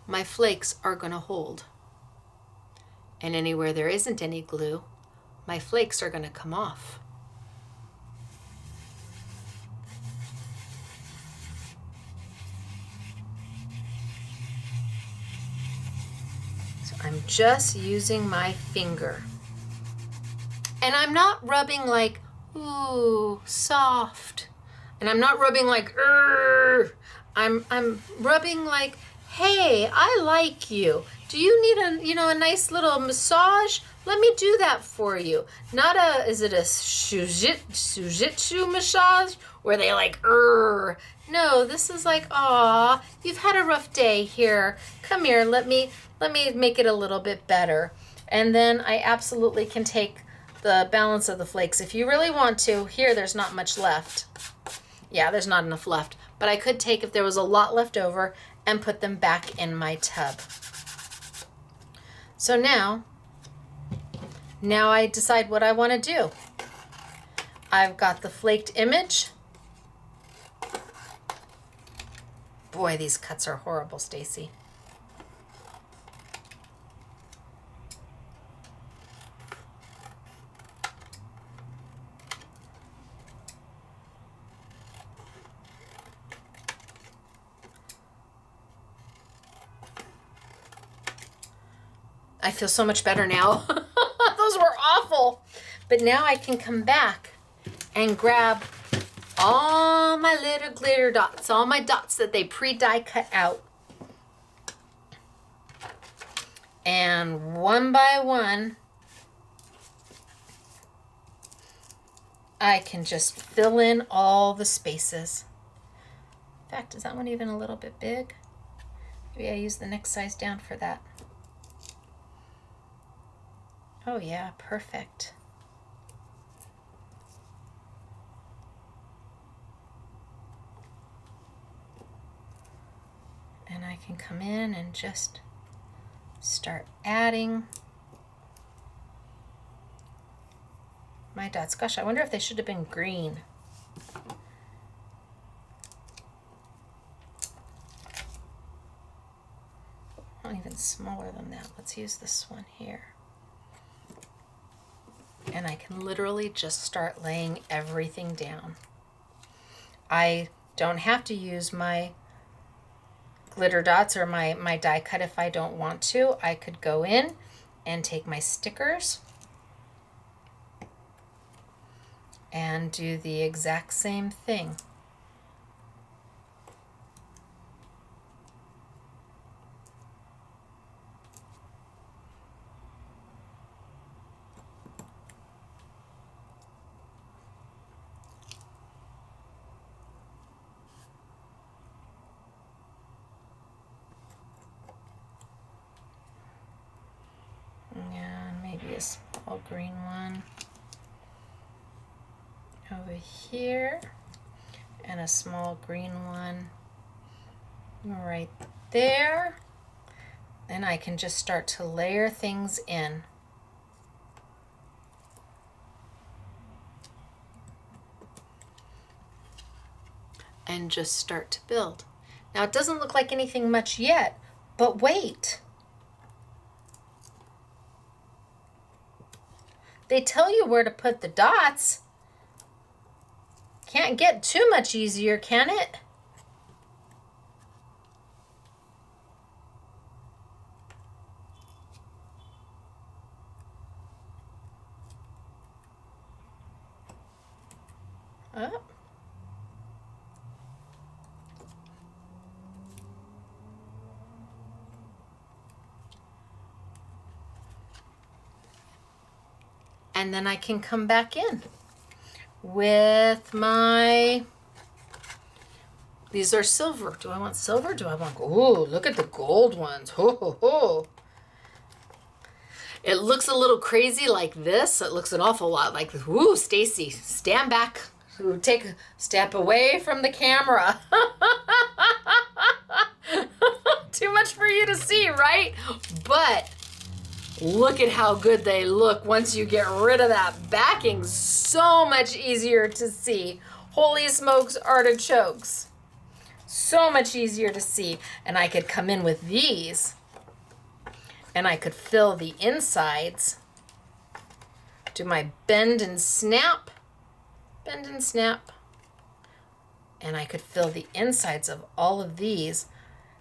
my flakes are going to hold. And anywhere there isn't any glue, my flakes are going to come off. So I'm just using my finger. And I'm not rubbing like, ooh, soft. And I'm not rubbing like, I'm rubbing like, hey, I like you. Do you need a nice little massage? Let me do that for you. Not is it a shujitsu massage where they like, No, this is like, aw, you've had a rough day. Here, come here. Let me make it a little bit better. And then I absolutely can take the balance of the flakes if you really want to. Here, there's not much left. Yeah, there's not enough left. But I could take, if there was a lot left over, and put them back in my tub. So now I decide what I want to do. I've got the flaked image. Boy, these cuts are horrible, Stacey. I feel so much better now. Those were awful. But now I can come back and grab all my little glitter dots, all my dots that they pre-die cut out. And one by one, I can just fill in all the spaces. In fact, is that one even a little bit big? Maybe I use the next size down for that. Oh yeah, perfect. And I can come in and just start adding my dots. Gosh, I wonder if they should have been green. Not even smaller than that. Let's use this one here. And I can literally just start laying everything down. I don't have to use my glitter dots or my die cut if I don't want to. I could go in and take my stickers and do the exact same thing. And maybe a small green one over here, and a small green one right there. Then I can just start to layer things in. And just start to build. Now it doesn't look like anything much yet, but wait. They tell you where to put the dots. Can't get too much easier, can it? Oh. And then I can come back in with my, these are silver. Do I want silver? Do I want, ooh, look at the gold ones. Ho, ho, ho. It looks a little crazy like this. It looks an awful lot like this. Ooh, Stacey, stand back. Take a step away from the camera. Too much for you to see, right? But look at how good they look once you get rid of that backing. So much easier to see. Holy smokes, artichokes. So much easier to see. And I could come in with these and I could fill the insides. Do my bend and snap. Bend and snap. And I could fill the insides of all of these.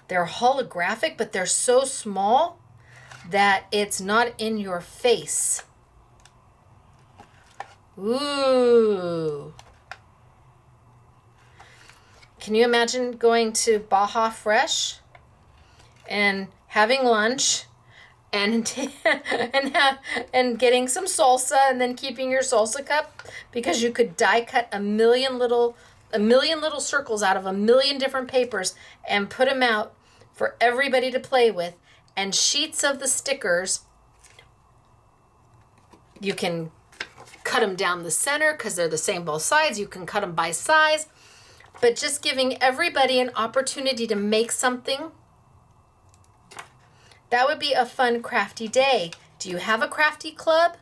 They're holographic, but they're so small that it's not in your face. Ooh. Can you imagine going to Baja Fresh and having lunch and getting some salsa and then keeping your salsa cup because you could die cut a million little circles out of a million different papers and put them out for everybody to play with. And sheets of the stickers, you can cut them down the center because they're the same both sides. You can cut them by size, but just giving everybody an opportunity to make something. That would be a fun crafty day. Do you have a crafty club?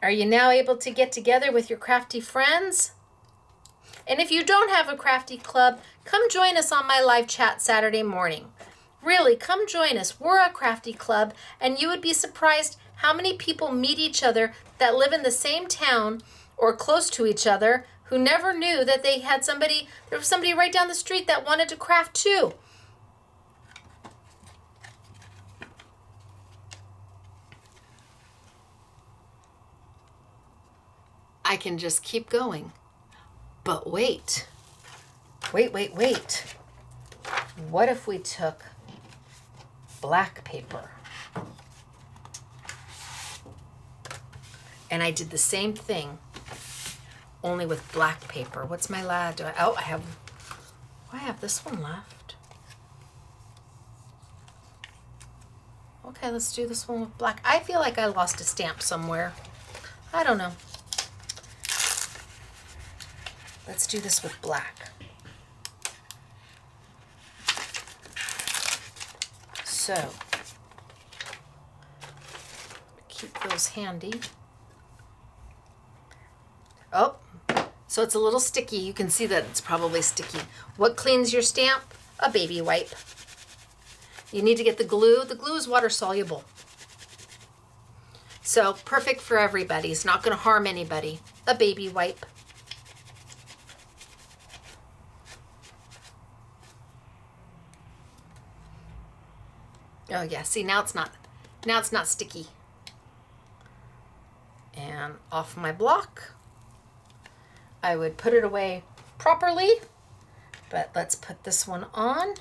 Are you now able to get together with your crafty friends? And if you don't have a crafty club, come join us on my live chat Saturday morning. Really, come join us. We're a crafty club, and you would be surprised how many people meet each other that live in the same town or close to each other who never knew that they had somebody, there was somebody right down the street that wanted to craft too. I can just keep going. But wait. Wait. What if we took black paper? And I did the same thing, only with black paper. What's my lad? Oh, I have this one left. Okay, let's do this one with black. I feel like I lost a stamp somewhere. I don't know. Let's do this with black. So, keep those handy. Oh, so it's a little sticky. You can see that it's probably sticky. What cleans your stamp? A baby wipe. You need to get the glue. The glue is water soluble. So perfect for everybody. It's not going to harm anybody. A baby wipe. Oh yeah, see now it's not sticky. And off my block. I would put it away properly, but let's put this one on.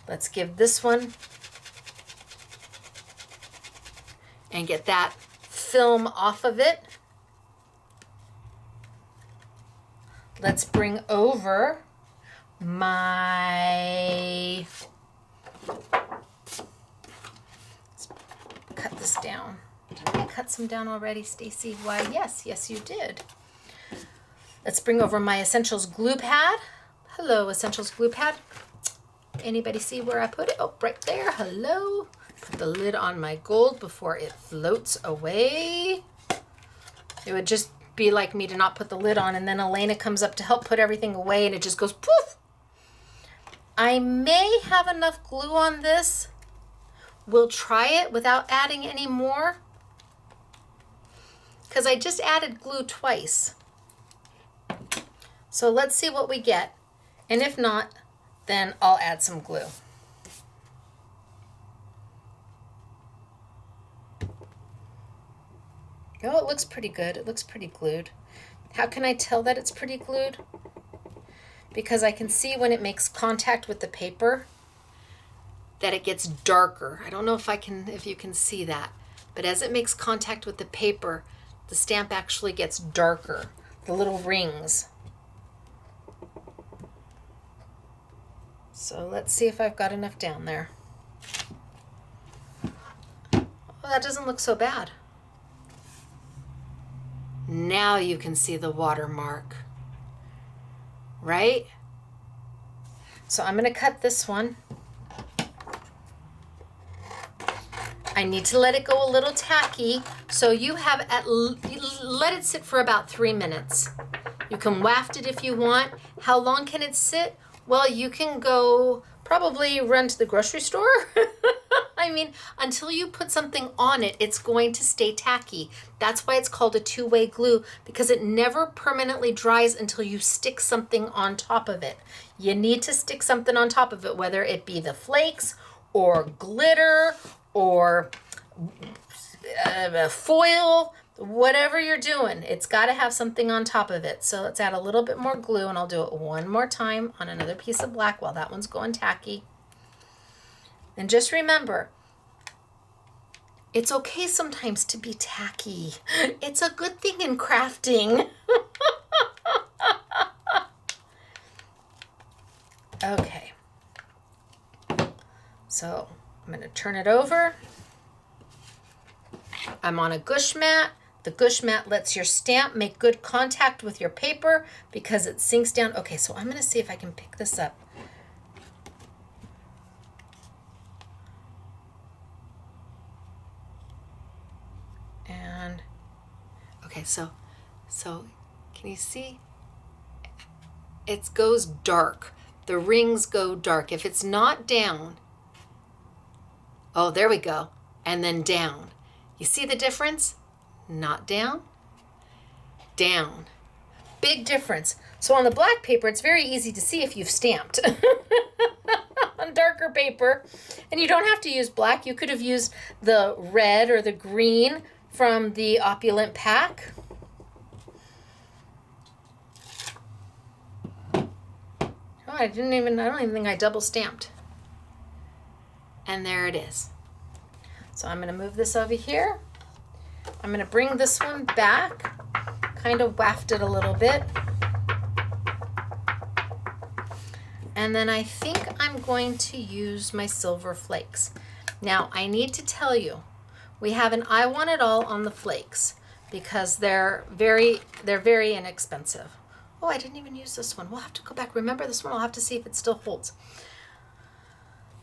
Let's give this one and get that film off of it. Let's bring over my, let's cut this down. Did I cut some down already, Stacey? Why, yes, you did. Let's bring over my Essentials glue pad. Hello, Essentials glue pad. Anybody see where I put it? Oh, right there. Hello. Put the lid on my gold before it floats away. It would just be like me to not put the lid on, and then Elena comes up to help put everything away, and it just goes poof. I may have enough glue on this. We'll try it without adding any more, because I just added glue twice. So let's see what we get. And if not, then I'll add some glue. Oh, it looks pretty good. It looks pretty glued. How can I tell that it's pretty glued? Because I can see when it makes contact with the paper that it gets darker. I don't know if you can see that, but as it makes contact with the paper, the stamp actually gets darker, the little rings. So let's see if I've got enough down there. Oh, that doesn't look so bad. Now you can see the watermark, right? So I'm going to cut this one. I need to let it go a little tacky. So you have let it sit for about 3 minutes. You can waft it if you want. How long can it sit? Well, you can go probably run to the grocery store. I mean, until you put something on it, it's going to stay tacky. That's why it's called a two-way glue, because it never permanently dries until you stick something on top of it. You need to stick something on top of it, whether it be the flakes or glitter or foil, whatever you're doing, it's got to have something on top of it. So let's add a little bit more glue, and I'll do it one more time on another piece of black while that one's going tacky. And just remember, it's okay sometimes to be tacky. It's a good thing in crafting. Okay. So I'm going to turn it over. I'm on a gush mat. The gush mat lets your stamp make good contact with your paper because it sinks down. Okay, so I'm going to see if I can pick this up. And, okay, so can you see? It goes dark. The rings go dark. If it's not down, oh, there we go. And then down. You see the difference? Not down, down. Big difference. So on the black paper, it's very easy to see if you've stamped. On darker paper, and you don't have to use black. You could have used the red or the green from the opulent pack. Oh, I don't even think I double stamped. And there it is. So I'm going to move this over here. I'm going to bring this one back, kind of waft it a little bit. And then I think I'm going to use my silver flakes. Now, I need to tell you, we have an I Want It All on the flakes because they're very inexpensive. Oh, I didn't even use this one. We'll have to go back. Remember this one? I'll have to see if it still holds.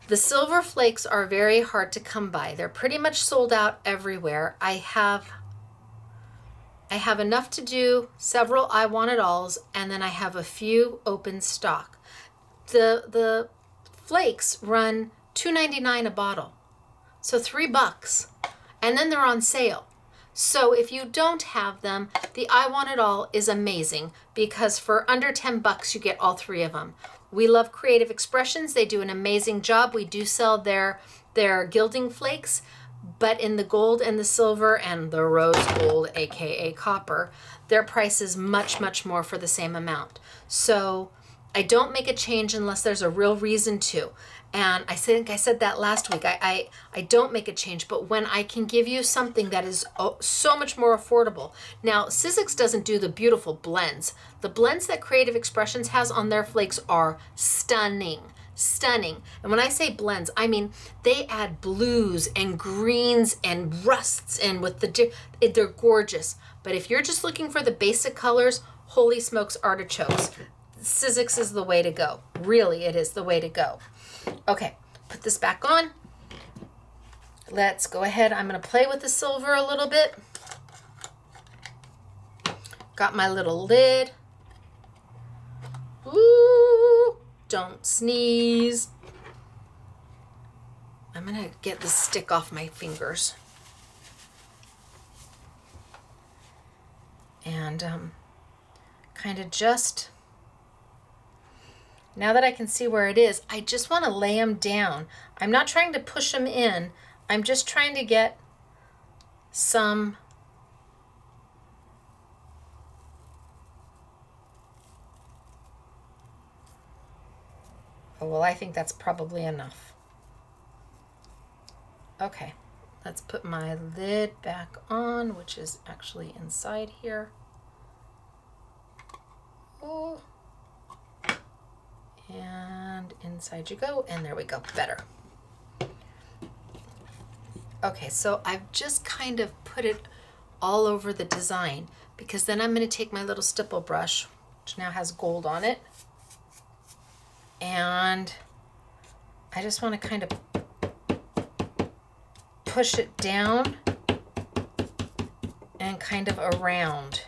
The silver flakes are very hard to come by. They're pretty much sold out everywhere. I have enough to do several I Want It Alls, and then I have a few open stock. The flakes run $2.99 a bottle, so $3, and then they're on sale. So if you don't have them, the I Want It All is amazing because for under $10 you get all three of them. We love Creative Expressions. They do an amazing job. We do sell their gilding flakes, but in the gold and the silver and the rose gold, aka copper, their price is much, much more for the same amount. So I don't make a change unless there's a real reason to. And I think I said that last week. I don't make a change, but when I can give you something that is so much more affordable. Now, Sizzix doesn't do the beautiful blends. The blends that Creative Expressions has on their flakes are stunning. Stunning. And when I say blends, I mean they add blues and greens and rusts and with they're gorgeous. But if you're just looking for the basic colors, holy smokes, artichokes. Sizzix is the way to go. Really, it is the way to go. Okay, put this back on. Let's go ahead. I'm going to play with the silver a little bit. Got my little lid. Ooh, don't sneeze. I'm going to get the stick off my fingers. And kind of just... Now that I can see where it is, I just want to lay them down. I'm not trying to push them in. I'm just trying to get some oh, well, I think that's probably enough. Okay, let's put my lid back on, which is actually inside here. Oh. And inside you go, and there we go, better. Okay, so I've just kind of put it all over the design because then I'm going to take my little stipple brush, which now has gold on it, and I just want to kind of push it down and kind of around.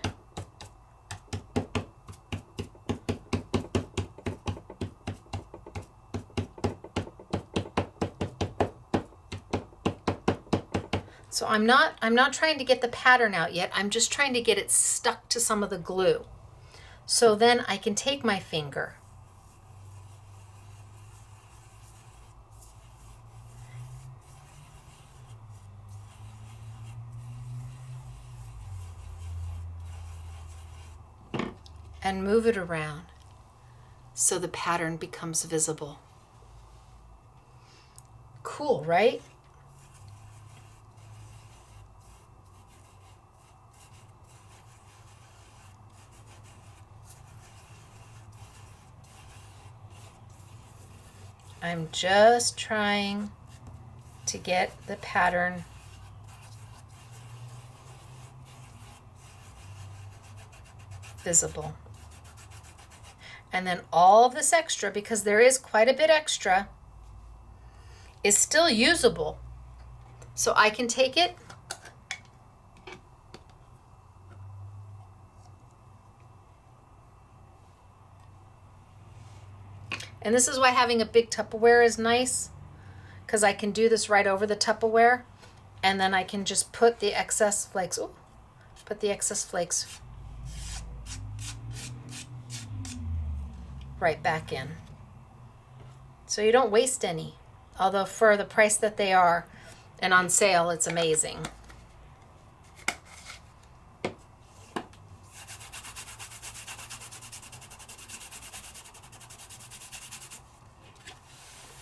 So I'm not trying to get the pattern out yet. I'm just trying to get it stuck to some of the glue. So then I can take my finger and move it around so the pattern becomes visible. Cool, right? I'm just trying to get the pattern visible. And then all of this extra, because there is quite a bit extra, is still usable. So I can take it and this is why having a big Tupperware is nice, because I can do this right over the Tupperware, and then I can just put the excess flakes, right back in. So you don't waste any, although for the price that they are and on sale, it's amazing.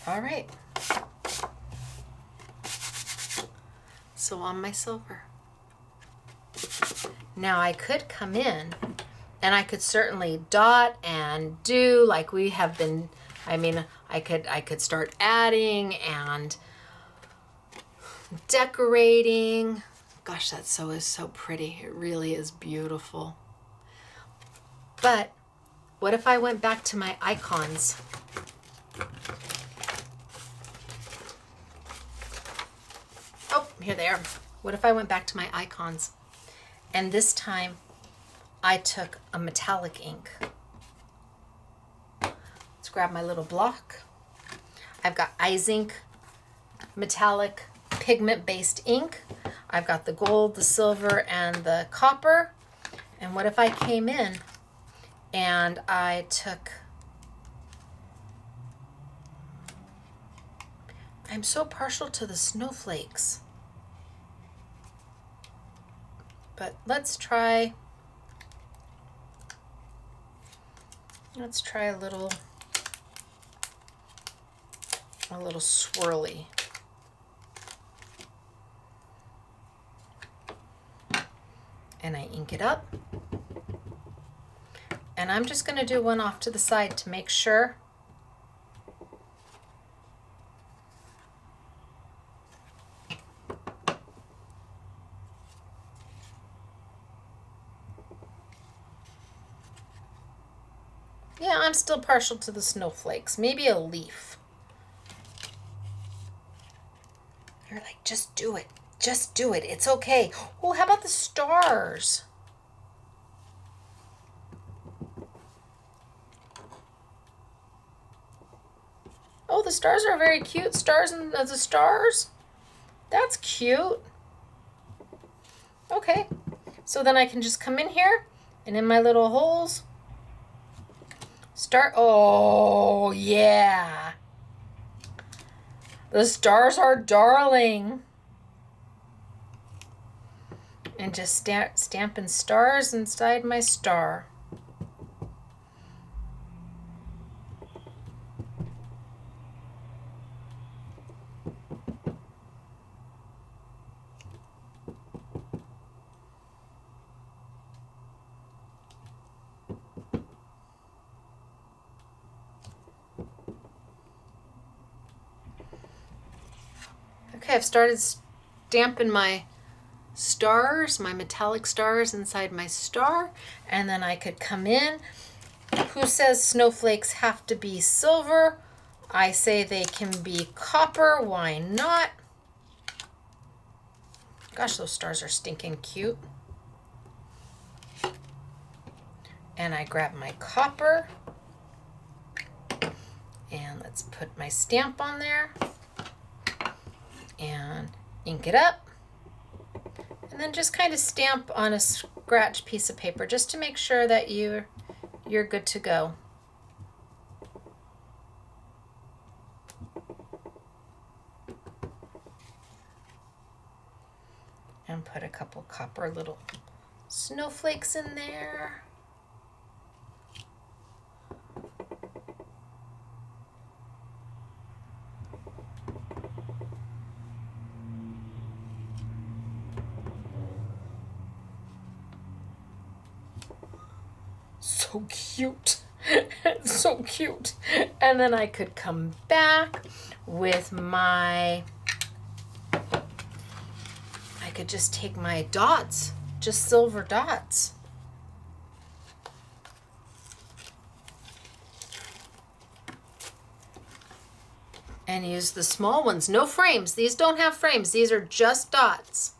All right, so on my silver. Now I could come in and I could certainly dot and do like we have been. I mean, I could start adding and decorating. Gosh, that sew is so pretty. It really is beautiful. But what if I went back to my icons? Oh, here they are. What if I went back to my icons? And this time I took a metallic ink. Let's grab my little block. I've got Eyes Ink metallic pigment-based ink. I've got the gold, the silver, and the copper. And what if I came in and I took... I'm so partial to the snowflakes. But let's try a little swirly. And I ink it up. And I'm just going to do one off to the side to make sure. Yeah, I'm still partial to the snowflakes. Maybe a leaf. You're like, just do it. Just do it. It's okay. Oh, how about the stars? Oh, the stars are very cute. Stars and the stars. That's cute. Okay. So then I can just come in here and in my little holes start. Oh, yeah. The stars are darling. And just stamping stars inside my star. Okay, I've started stamping my stars, my metallic stars inside my star, and then I could come in. Who says snowflakes have to be silver? I say they can be copper. Why not? Gosh, those stars are stinking cute. And I grab my copper and let's put my stamp on there and ink it up. And then just kind of stamp on a scratch piece of paper just to make sure that you're good to go. And put a couple copper little snowflakes in there. So cute. So cute. And then I could come back with my, I could just take my dots, just silver dots. And use the small ones. No frames. These don't have frames. These are just dots.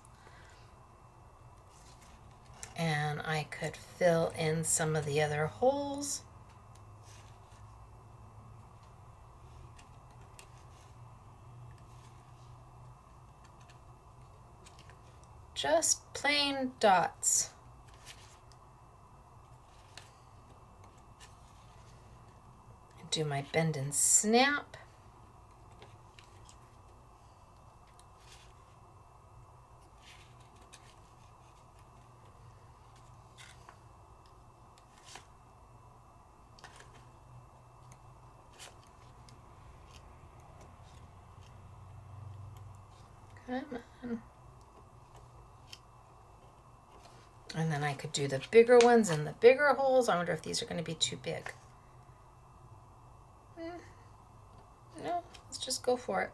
And I could fill in some of the other holes. Just plain dots. Do my bend and snap. Come on. And then I could do the bigger ones and the bigger holes. I wonder if these are going to be too big. No, let's just go for it.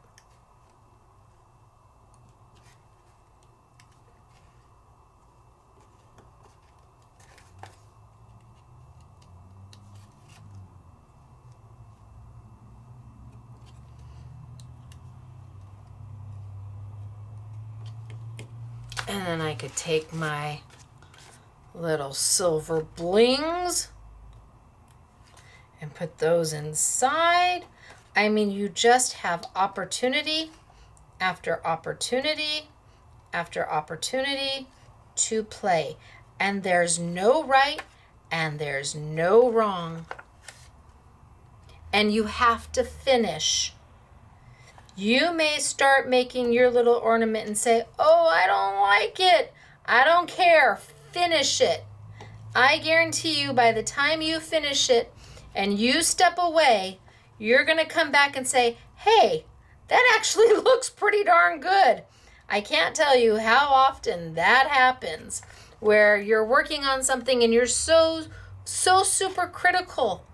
And then I could take my little silver blings and put those inside. I mean, you just have opportunity after opportunity after opportunity to play. And there's no right and there's no wrong. And you have to finish. You may start making your little ornament and say, oh, I don't like it. I don't care. Finish it. I guarantee you by the time you finish it and you step away, you're going to come back and say, hey, that actually looks pretty darn good. I can't tell you how often that happens where you're working on something and you're so super critical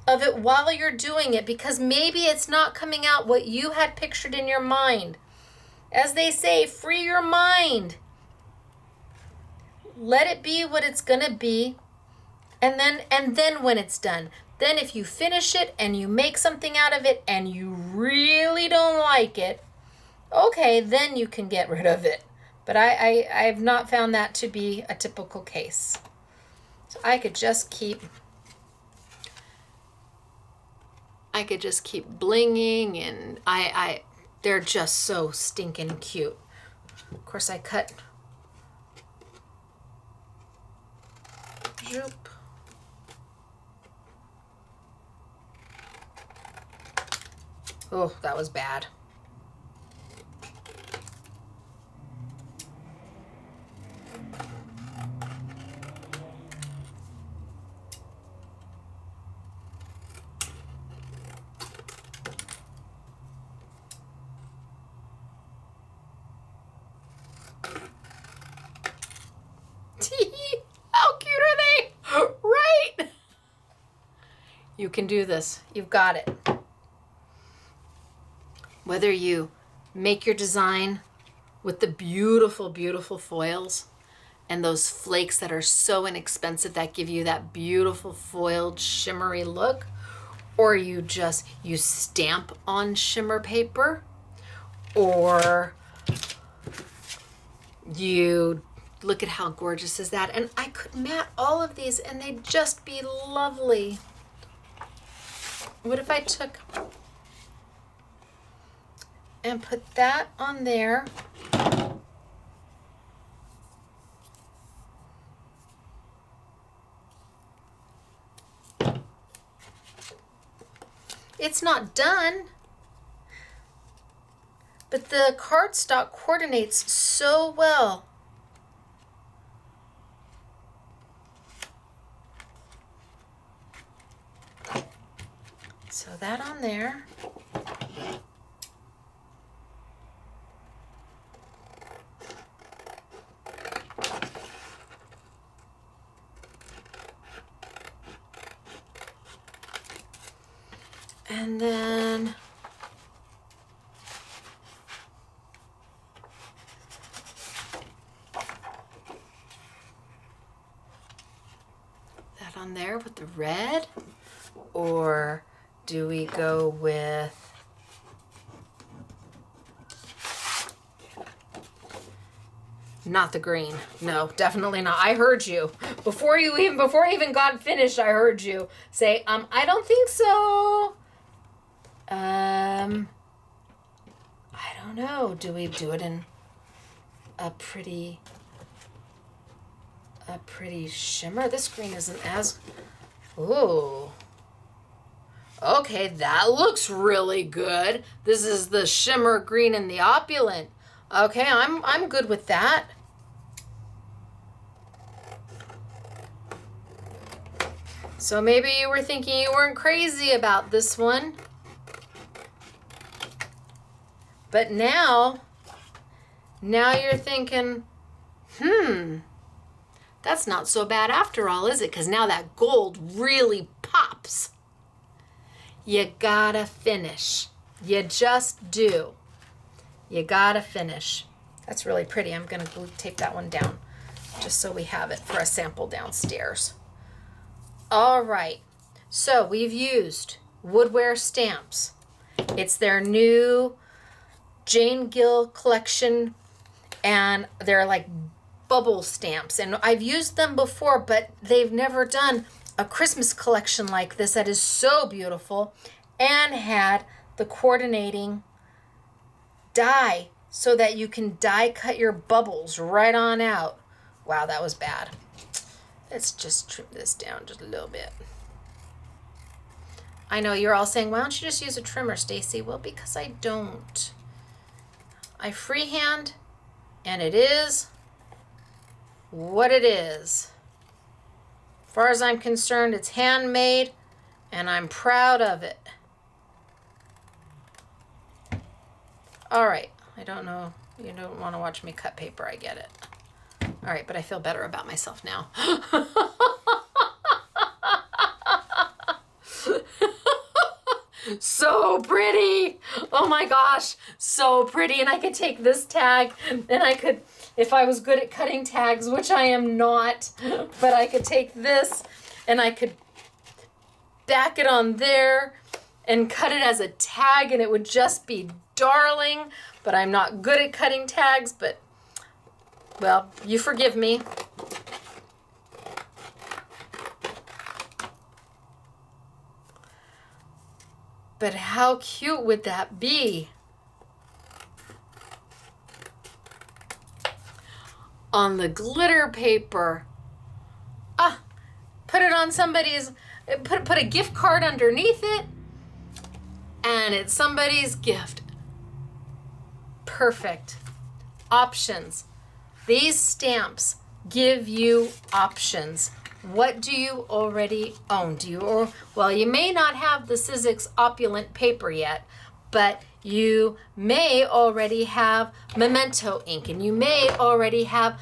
of it while you're doing it because maybe it's not coming out what you had pictured in your mind. As they say, free your mind. Let it be what it's gonna be. And then when it's done, then if you finish it and you make something out of it and you really don't like it, okay, then you can get rid of it. But I've not found that to be a typical case. So I could just keep blinging, and they're just so stinking cute. Of course, I cut. Zoop. Oh, that was bad. How cute are they? Right? You can do this. You've got it. Whether you make your design with the beautiful, beautiful foils and those flakes that are so inexpensive that give you that beautiful foiled shimmery look, or you stamp on shimmer paper, or you look at how gorgeous is that. And I could mat all of these and they'd just be lovely. What if I took and put that on there? It's not done, but the cardstock coordinates so well. So that on there. And then that on there with the red, or do we go with not the green? No, definitely not. I heard you. Before I even got finished, I heard you say, I don't think so. I don't know. Do we do it in a pretty shimmer? This green isn't as, ooh. Okay, that looks really good. This is the shimmer green and the opulent. Okay, I'm good with that. So maybe you were thinking you weren't crazy about this one. But now you're thinking, That's not so bad after all, is it? Because now that gold really pops. You gotta finish. You just do. You gotta finish. That's really pretty. I'm gonna glue tape that one down just so we have it for a sample downstairs. All right, so we've used Woodware stamps. It's their new Jane Gill collection, and they're like bubble stamps. And I've used them before, but they've never done a Christmas collection like this that is so beautiful and had the coordinating die so that you can die cut your bubbles right on out. Wow, that was bad. Let's just trim this down just a little bit. I know you're all saying, why don't you just use a trimmer, Stacey? Well, because I don't. I freehand, and it is what it is. As far as I'm concerned, it's handmade, and I'm proud of it. All right, I don't know. You don't want to watch me cut paper, I get it. All right, but I feel better about myself now. So pretty. Oh my gosh, so pretty. And I could take this tag, and I could, if I was good at cutting tags, which I am not, but I could take this and I could back it on there and cut it as a tag, and it would just be darling. But I'm not good at cutting tags, but well, you forgive me. But how cute would that be? On the glitter paper. Ah, put it on somebody's, put a gift card underneath it, and it's somebody's gift. Perfect. Options. These stamps give you options. What do you already own? Well, you may not have the Sizzix opulent paper yet, but you may already have Memento ink, and you may already have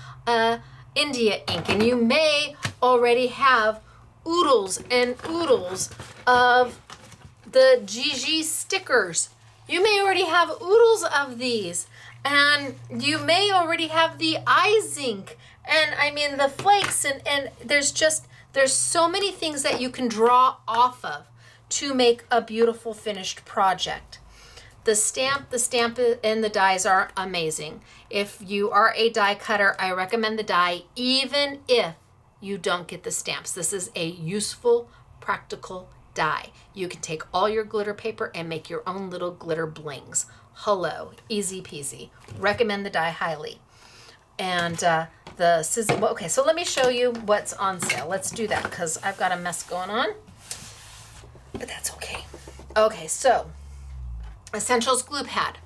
India ink, and you may already have oodles and oodles of the GG stickers. You may already have oodles of these, and you may already have the eye zinc, and I mean the flakes, and there's so many things that you can draw off of to make a beautiful finished project. The stamp and the dies are amazing. If you are a die cutter, I recommend the die even if you don't get the stamps. This is a useful, practical die. You can take all your glitter paper and make your own little glitter blings. Hello, easy peasy. Recommend the die highly. And the scissors, well, okay, so let me show you what's on sale. Let's do that because I've got a mess going on, but that's okay. Okay, so Essentials glue pad.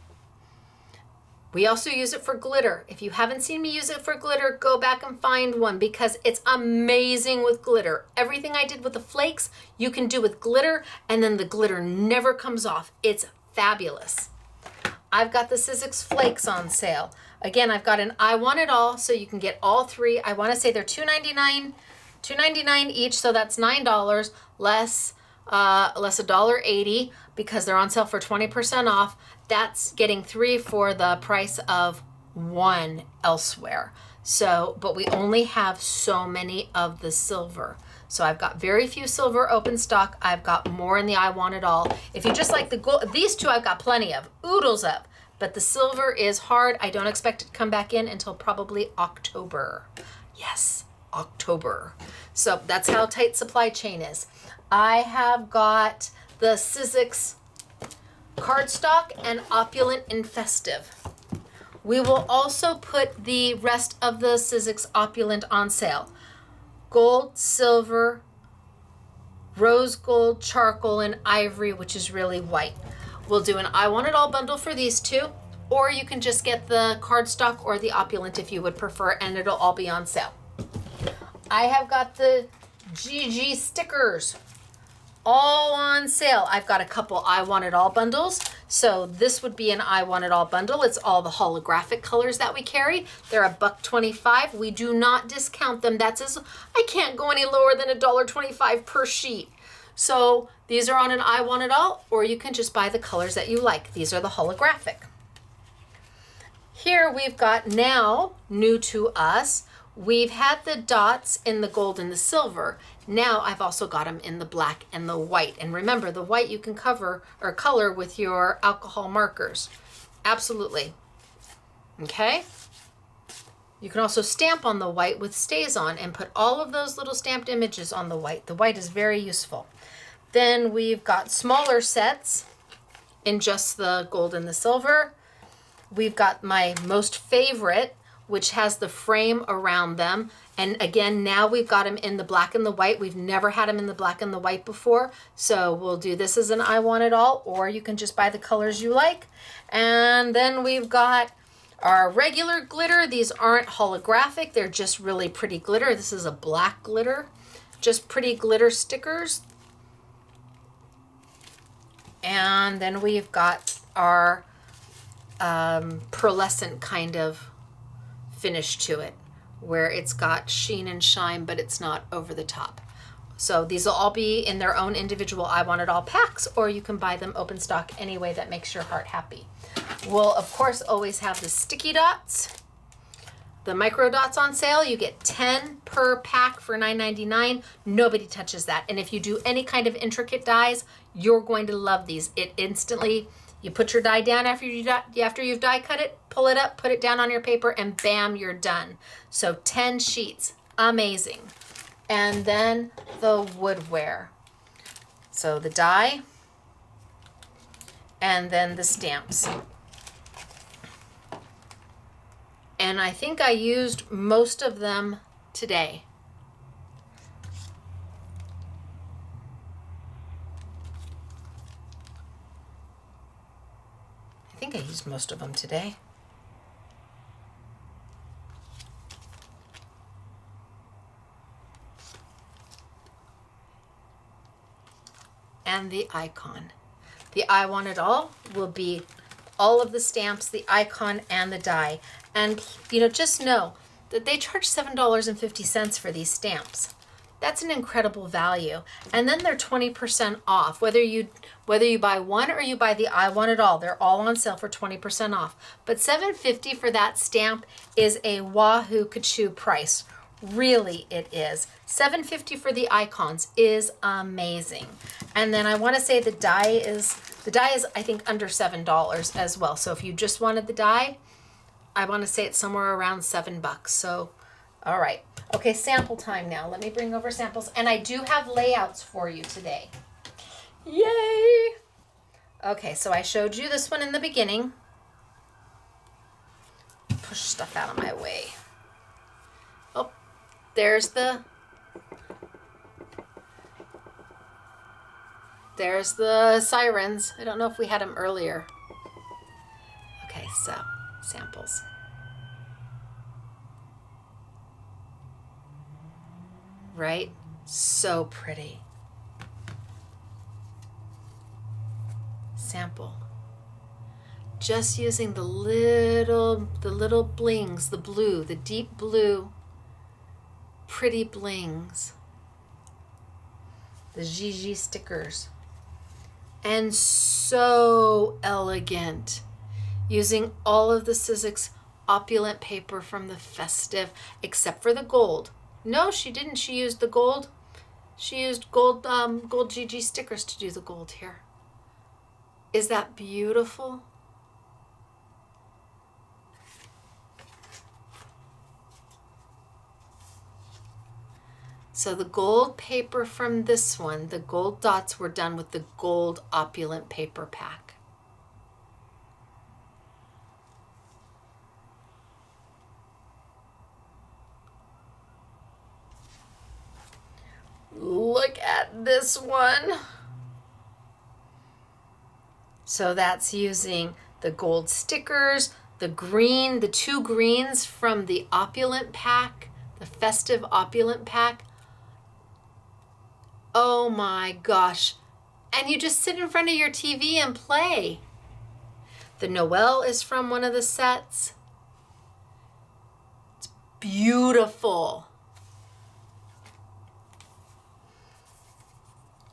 We also use it for glitter. If you haven't seen me use it for glitter, go back and find one because it's amazing with glitter. Everything I did with the flakes, you can do with glitter, and then the glitter never comes off. It's fabulous. I've got the Sizzix flakes on sale. Again, I've got an I Want It All, so you can get all three. I want to say they're $2.99 each, so that's $9 less $1.80 because they're on sale for 20% off. That's getting 3 for the price of 1 elsewhere. So, but we only have so many of the silver. So I've got very few silver open stock. I've got more in the I Want It All. If you just like the gold, these two I've got plenty of, oodles of. But the silver is hard. I don't expect it to come back in until probably October. Yes, October. So that's how tight supply chain is. I have got the Sizzix cardstock and opulent and festive. We will also put the rest of the Sizzix opulent on sale. Gold, silver, rose gold, charcoal, and ivory, which is really white. We'll do an I Want It All bundle for these two, or you can just get the cardstock or the opulent if you would prefer, and it'll all be on sale. I have got the GG stickers all on sale. I've got a couple I Want It All bundles. So this would be an I Want It All bundle. It's all the holographic colors that we carry. They're $1.25. We do not discount them. I can't go any lower than $1.25 per sheet. So these are on an I Want It All, or you can just buy the colors that you like. These are the holographic. Here we've got, now new to us, we've had the dots in the gold and the silver. Now I've also got them in the black and the white. And remember, the white you can cover or color with your alcohol markers. Absolutely. Okay. You can also stamp on the white with StazOn and put all of those little stamped images on the white. The white is very useful. Then we've got smaller sets in just the gold and the silver. We've got my most favorite, which has the frame around them. And again, now we've got them in the black and the white. We've never had them in the black and the white before. So we'll do this as an I Want It All, or you can just buy the colors you like. And then we've got our regular glitter. These aren't holographic. They're just really pretty glitter. This is a black glitter, just pretty glitter stickers. And then we've got our pearlescent kind of finish to it, where it's got sheen and shine, but it's not over the top. So these will all be in their own individual I Want It All packs, or you can buy them open stock any way that makes your heart happy. We'll, of course, always have the sticky dots, the micro dots on sale. You get 10 per pack for $9.99. Nobody touches that. And if you do any kind of intricate dies, you're going to love these. It instantly, you put your die down after you've die cut it, pull it up, put it down on your paper, and bam, you're done. So 10 sheets, amazing. And then the Woodware. So the die, and then the stamps. And I think I used most of them today. I think I used most of them today. And the icon. The I Want It All will be all of the stamps, the icon, and the die. And, just know that they charge $7.50 for these stamps. That's an incredible value. And then they're 20% off. Whether you buy one or you buy the I Want It All, they're all on sale for 20% off. But $7.50 for that stamp is a wahoo kachoo price. Really, it is. $7.50 for the icons is amazing. And then I want to say the die is I think under $7 as well. So if you just wanted the die, I want to say it's somewhere around $7. So, all right. Okay, sample time now. Let me bring over samples. And I do have layouts for you today. Yay! Okay, so I showed you this one in the beginning. Push stuff out of my way. Oh, there's the sirens. I don't know if we had them earlier. Okay, so samples. Right? So pretty. Sample. Just using the little blings, the blue, the deep blue, pretty blings. The GG stickers. And so elegant. Using all of the Sizzix opulent paper from the festive, except for the gold. No, she didn't. She used the gold. She used gold GG stickers to do the gold here. Is that beautiful? So the gold paper from this one, the gold dots were done with the gold opulent paper pack. Look at this one. So that's using the gold stickers, the green, the two greens from the opulent pack, the festive opulent pack. Oh my gosh. And you just sit in front of your TV and play. The Noel is from one of the sets. It's beautiful.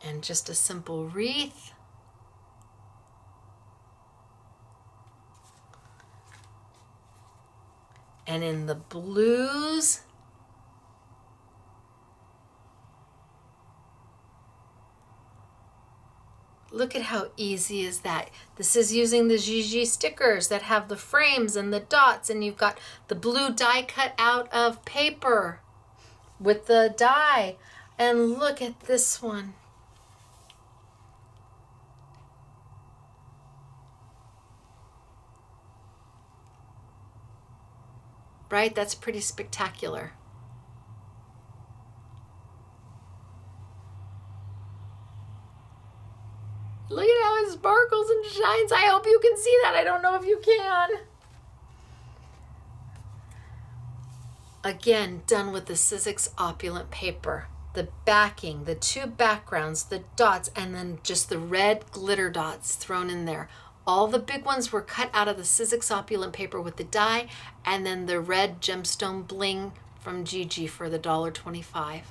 And just a simple wreath. And in the blues, look at how easy is that. This is using the Ahhhaaa stickers that have the frames and the dots, and you've got the blue die cut out of paper with the die. And look at this one. Right? That's pretty spectacular. Look at how it sparkles and shines. I hope you can see that. I don't know if you can. Again, done with the Sizzix opulent paper. The backing, the two backgrounds, the dots, and then just the red glitter dots thrown in there. All the big ones were cut out of the Sizzix opulent paper with the die, and then the red gemstone bling from Gigi for the $1.25.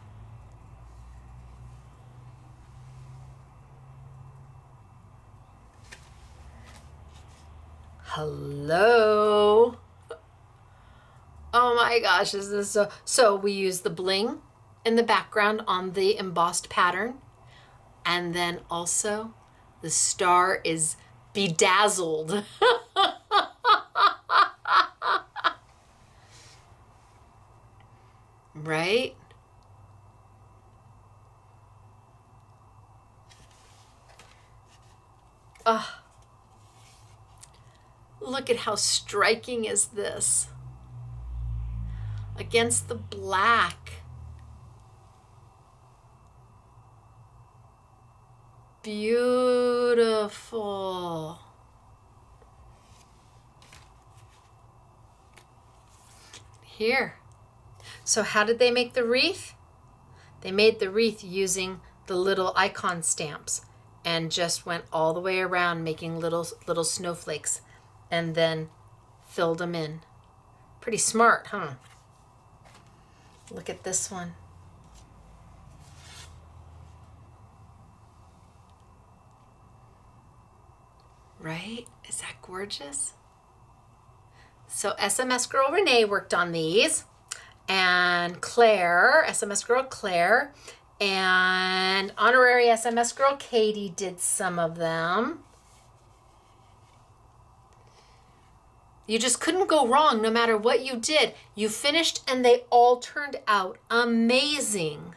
Hello. Oh my gosh, is this so we use the bling in the background on the embossed pattern, and then also the star is bedazzled. Right? Look at how striking is this against the black. Beautiful. Here. So how did they make the wreath? They made the wreath using the little icon stamps and just went all the way around making little snowflakes and then filled them in. Pretty smart, huh? Look at this one. Right? Is that gorgeous? So SMS Girl Renee worked on these, and Claire, SMS Girl Claire, and honorary SMS Girl Katie did some of them. You just couldn't go wrong no matter what you did. You finished and they all turned out amazing.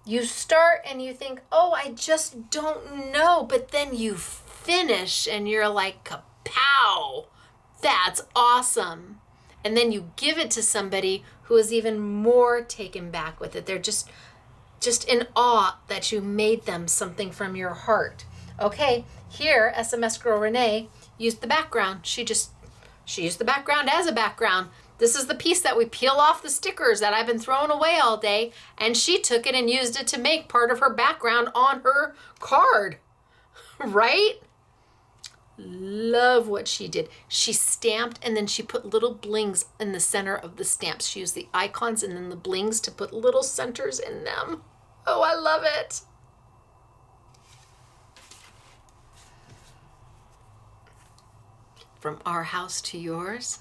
You start and you think, oh, I just don't know. But then you finish and you're like, kapow, that's awesome. And then you give it to somebody who is even more taken back with it. They're just in awe that you made them something from your heart. Okay, here, SMS Girl Renee used the background. She used the background as a background. This is the piece that we peel off the stickers that I've been throwing away all day, and she took it and used it to make part of her background on her card, right? Love what she did. She stamped and then she put little blings in the center of the stamps. She used the icons and then the blings to put little centers in them. Oh, I love it. From our house to yours.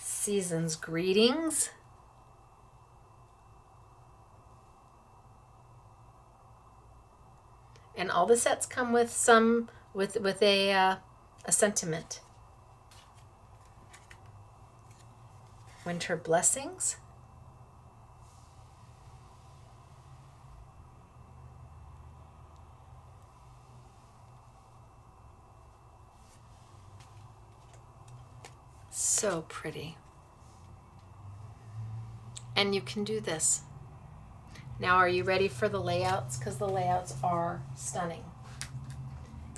Season's greetings. And all the sets come with a sentiment. Winter blessings. So pretty. And you can do this. Now, are you ready for the layouts? Because the layouts are stunning.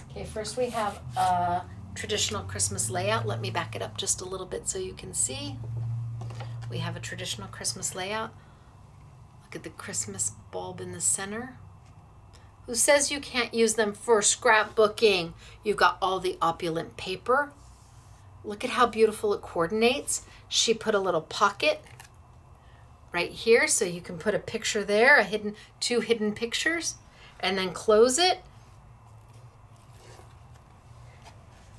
Okay, first we have a traditional Christmas layout. Let me back it up just a little bit so you can see. We have a traditional Christmas layout Look at the Christmas bulb in the center. Who says you can't use them for scrapbooking? You've got all the opulent paper. Look at how beautiful it coordinates. She put a little pocket right here so you can put a picture there, two hidden pictures, and then close it.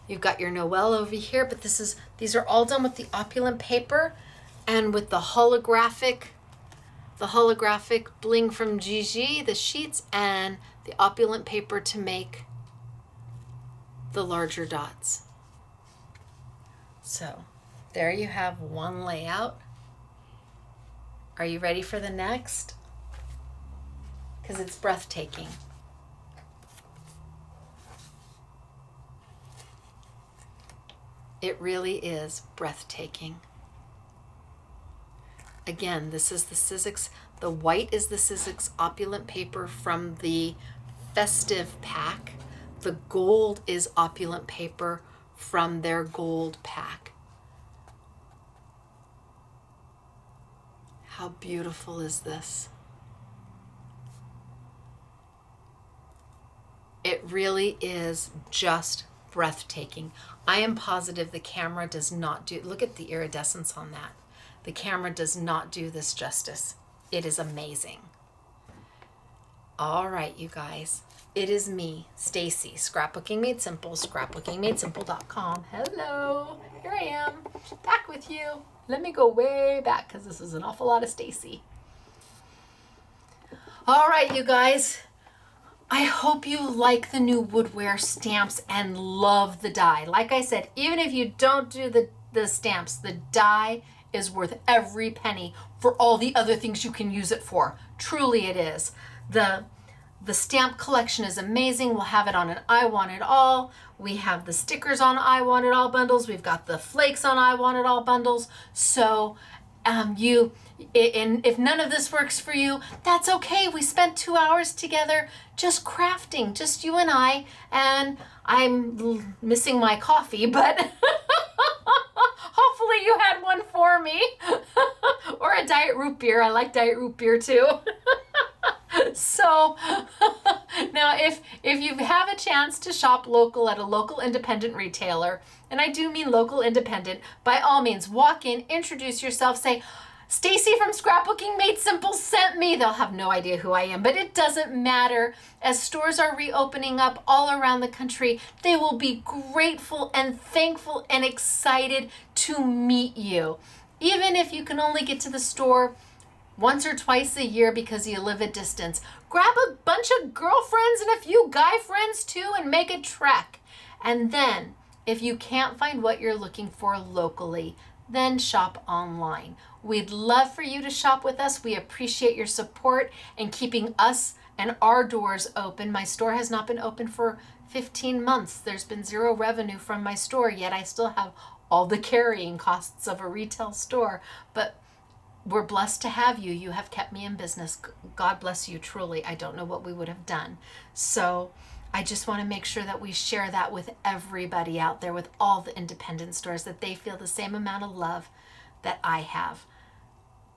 You've got your Noel over here, but these are all done with the opulent paper and with the holographic bling from Gigi, the sheets, and the opulent paper to make the larger dots. So there you have one layout. Are you ready for the next? Because it's breathtaking. It really is breathtaking. Again, this is the Sizzix. The white is the Sizzix opulent paper from the festive pack. The gold is opulent paper from their gold pack. How beautiful is this? It really is just breathtaking. I am positive the camera does not do, look at the iridescence on that. The camera does not do this justice. It is amazing. All right, you guys. It is me, Stacey, Scrapbooking Made Simple, scrapbookingmadesimple.com. Hello, here I am, back with you. Let me go way back because this is an awful lot of Stacey. All right, you guys. I hope you like the new Woodware stamps and love the die. Like I said, even if you don't do the stamps, the die is worth every penny for all the other things you can use it for. Truly it is. The stamp collection is amazing. We'll have it on an I Want It All. We have the stickers on I Want It All bundles. We've got the flakes on I Want It All bundles. So if none of this works for you, that's okay. We spent 2 hours together just crafting, just you and I'm missing my coffee, but hopefully you had one for me. Or a diet root beer. I like diet root beer too. So now if you have a chance to shop local at a local independent retailer, and I do mean local independent, by all means walk in, introduce yourself, say, Stacey from Scrapbooking Made Simple sent me. They'll have no idea who I am, but it doesn't matter. As stores are reopening up all around the country, they will be grateful and thankful and excited to meet you. Even if you can only get to the store once or twice a year because you live a distance, grab a bunch of girlfriends and a few guy friends too and make a trek. And then if you can't find what you're looking for locally, then shop online. We'd love for you to shop with us. We appreciate your support and keeping us and our doors open. My store has not been open for 15 months. There's been zero revenue from my store, yet I still have all the carrying costs of a retail store. But we're blessed to have you. You have kept me in business. God bless you, truly. I don't know what we would have done. So I just want to make sure that we share that with everybody out there, with all the independent stores, that they feel the same amount of love that I have.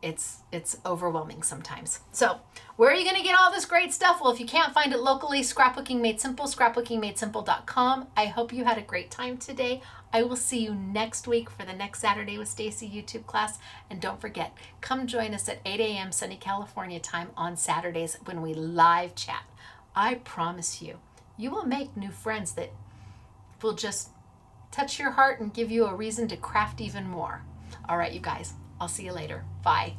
It's overwhelming sometimes. So where are you going to get all this great stuff? Well, if you can't find it locally, Scrapbooking Made Simple, scrapbookingmadesimple.com. I hope you had a great time today. I will see you next week for the next Saturday with Stacey YouTube class. And don't forget, come join us at 8 a.m. sunny California time on Saturdays when we live chat. I promise you, you will make new friends that will just touch your heart and give you a reason to craft even more. All right, you guys, I'll see you later. Bye.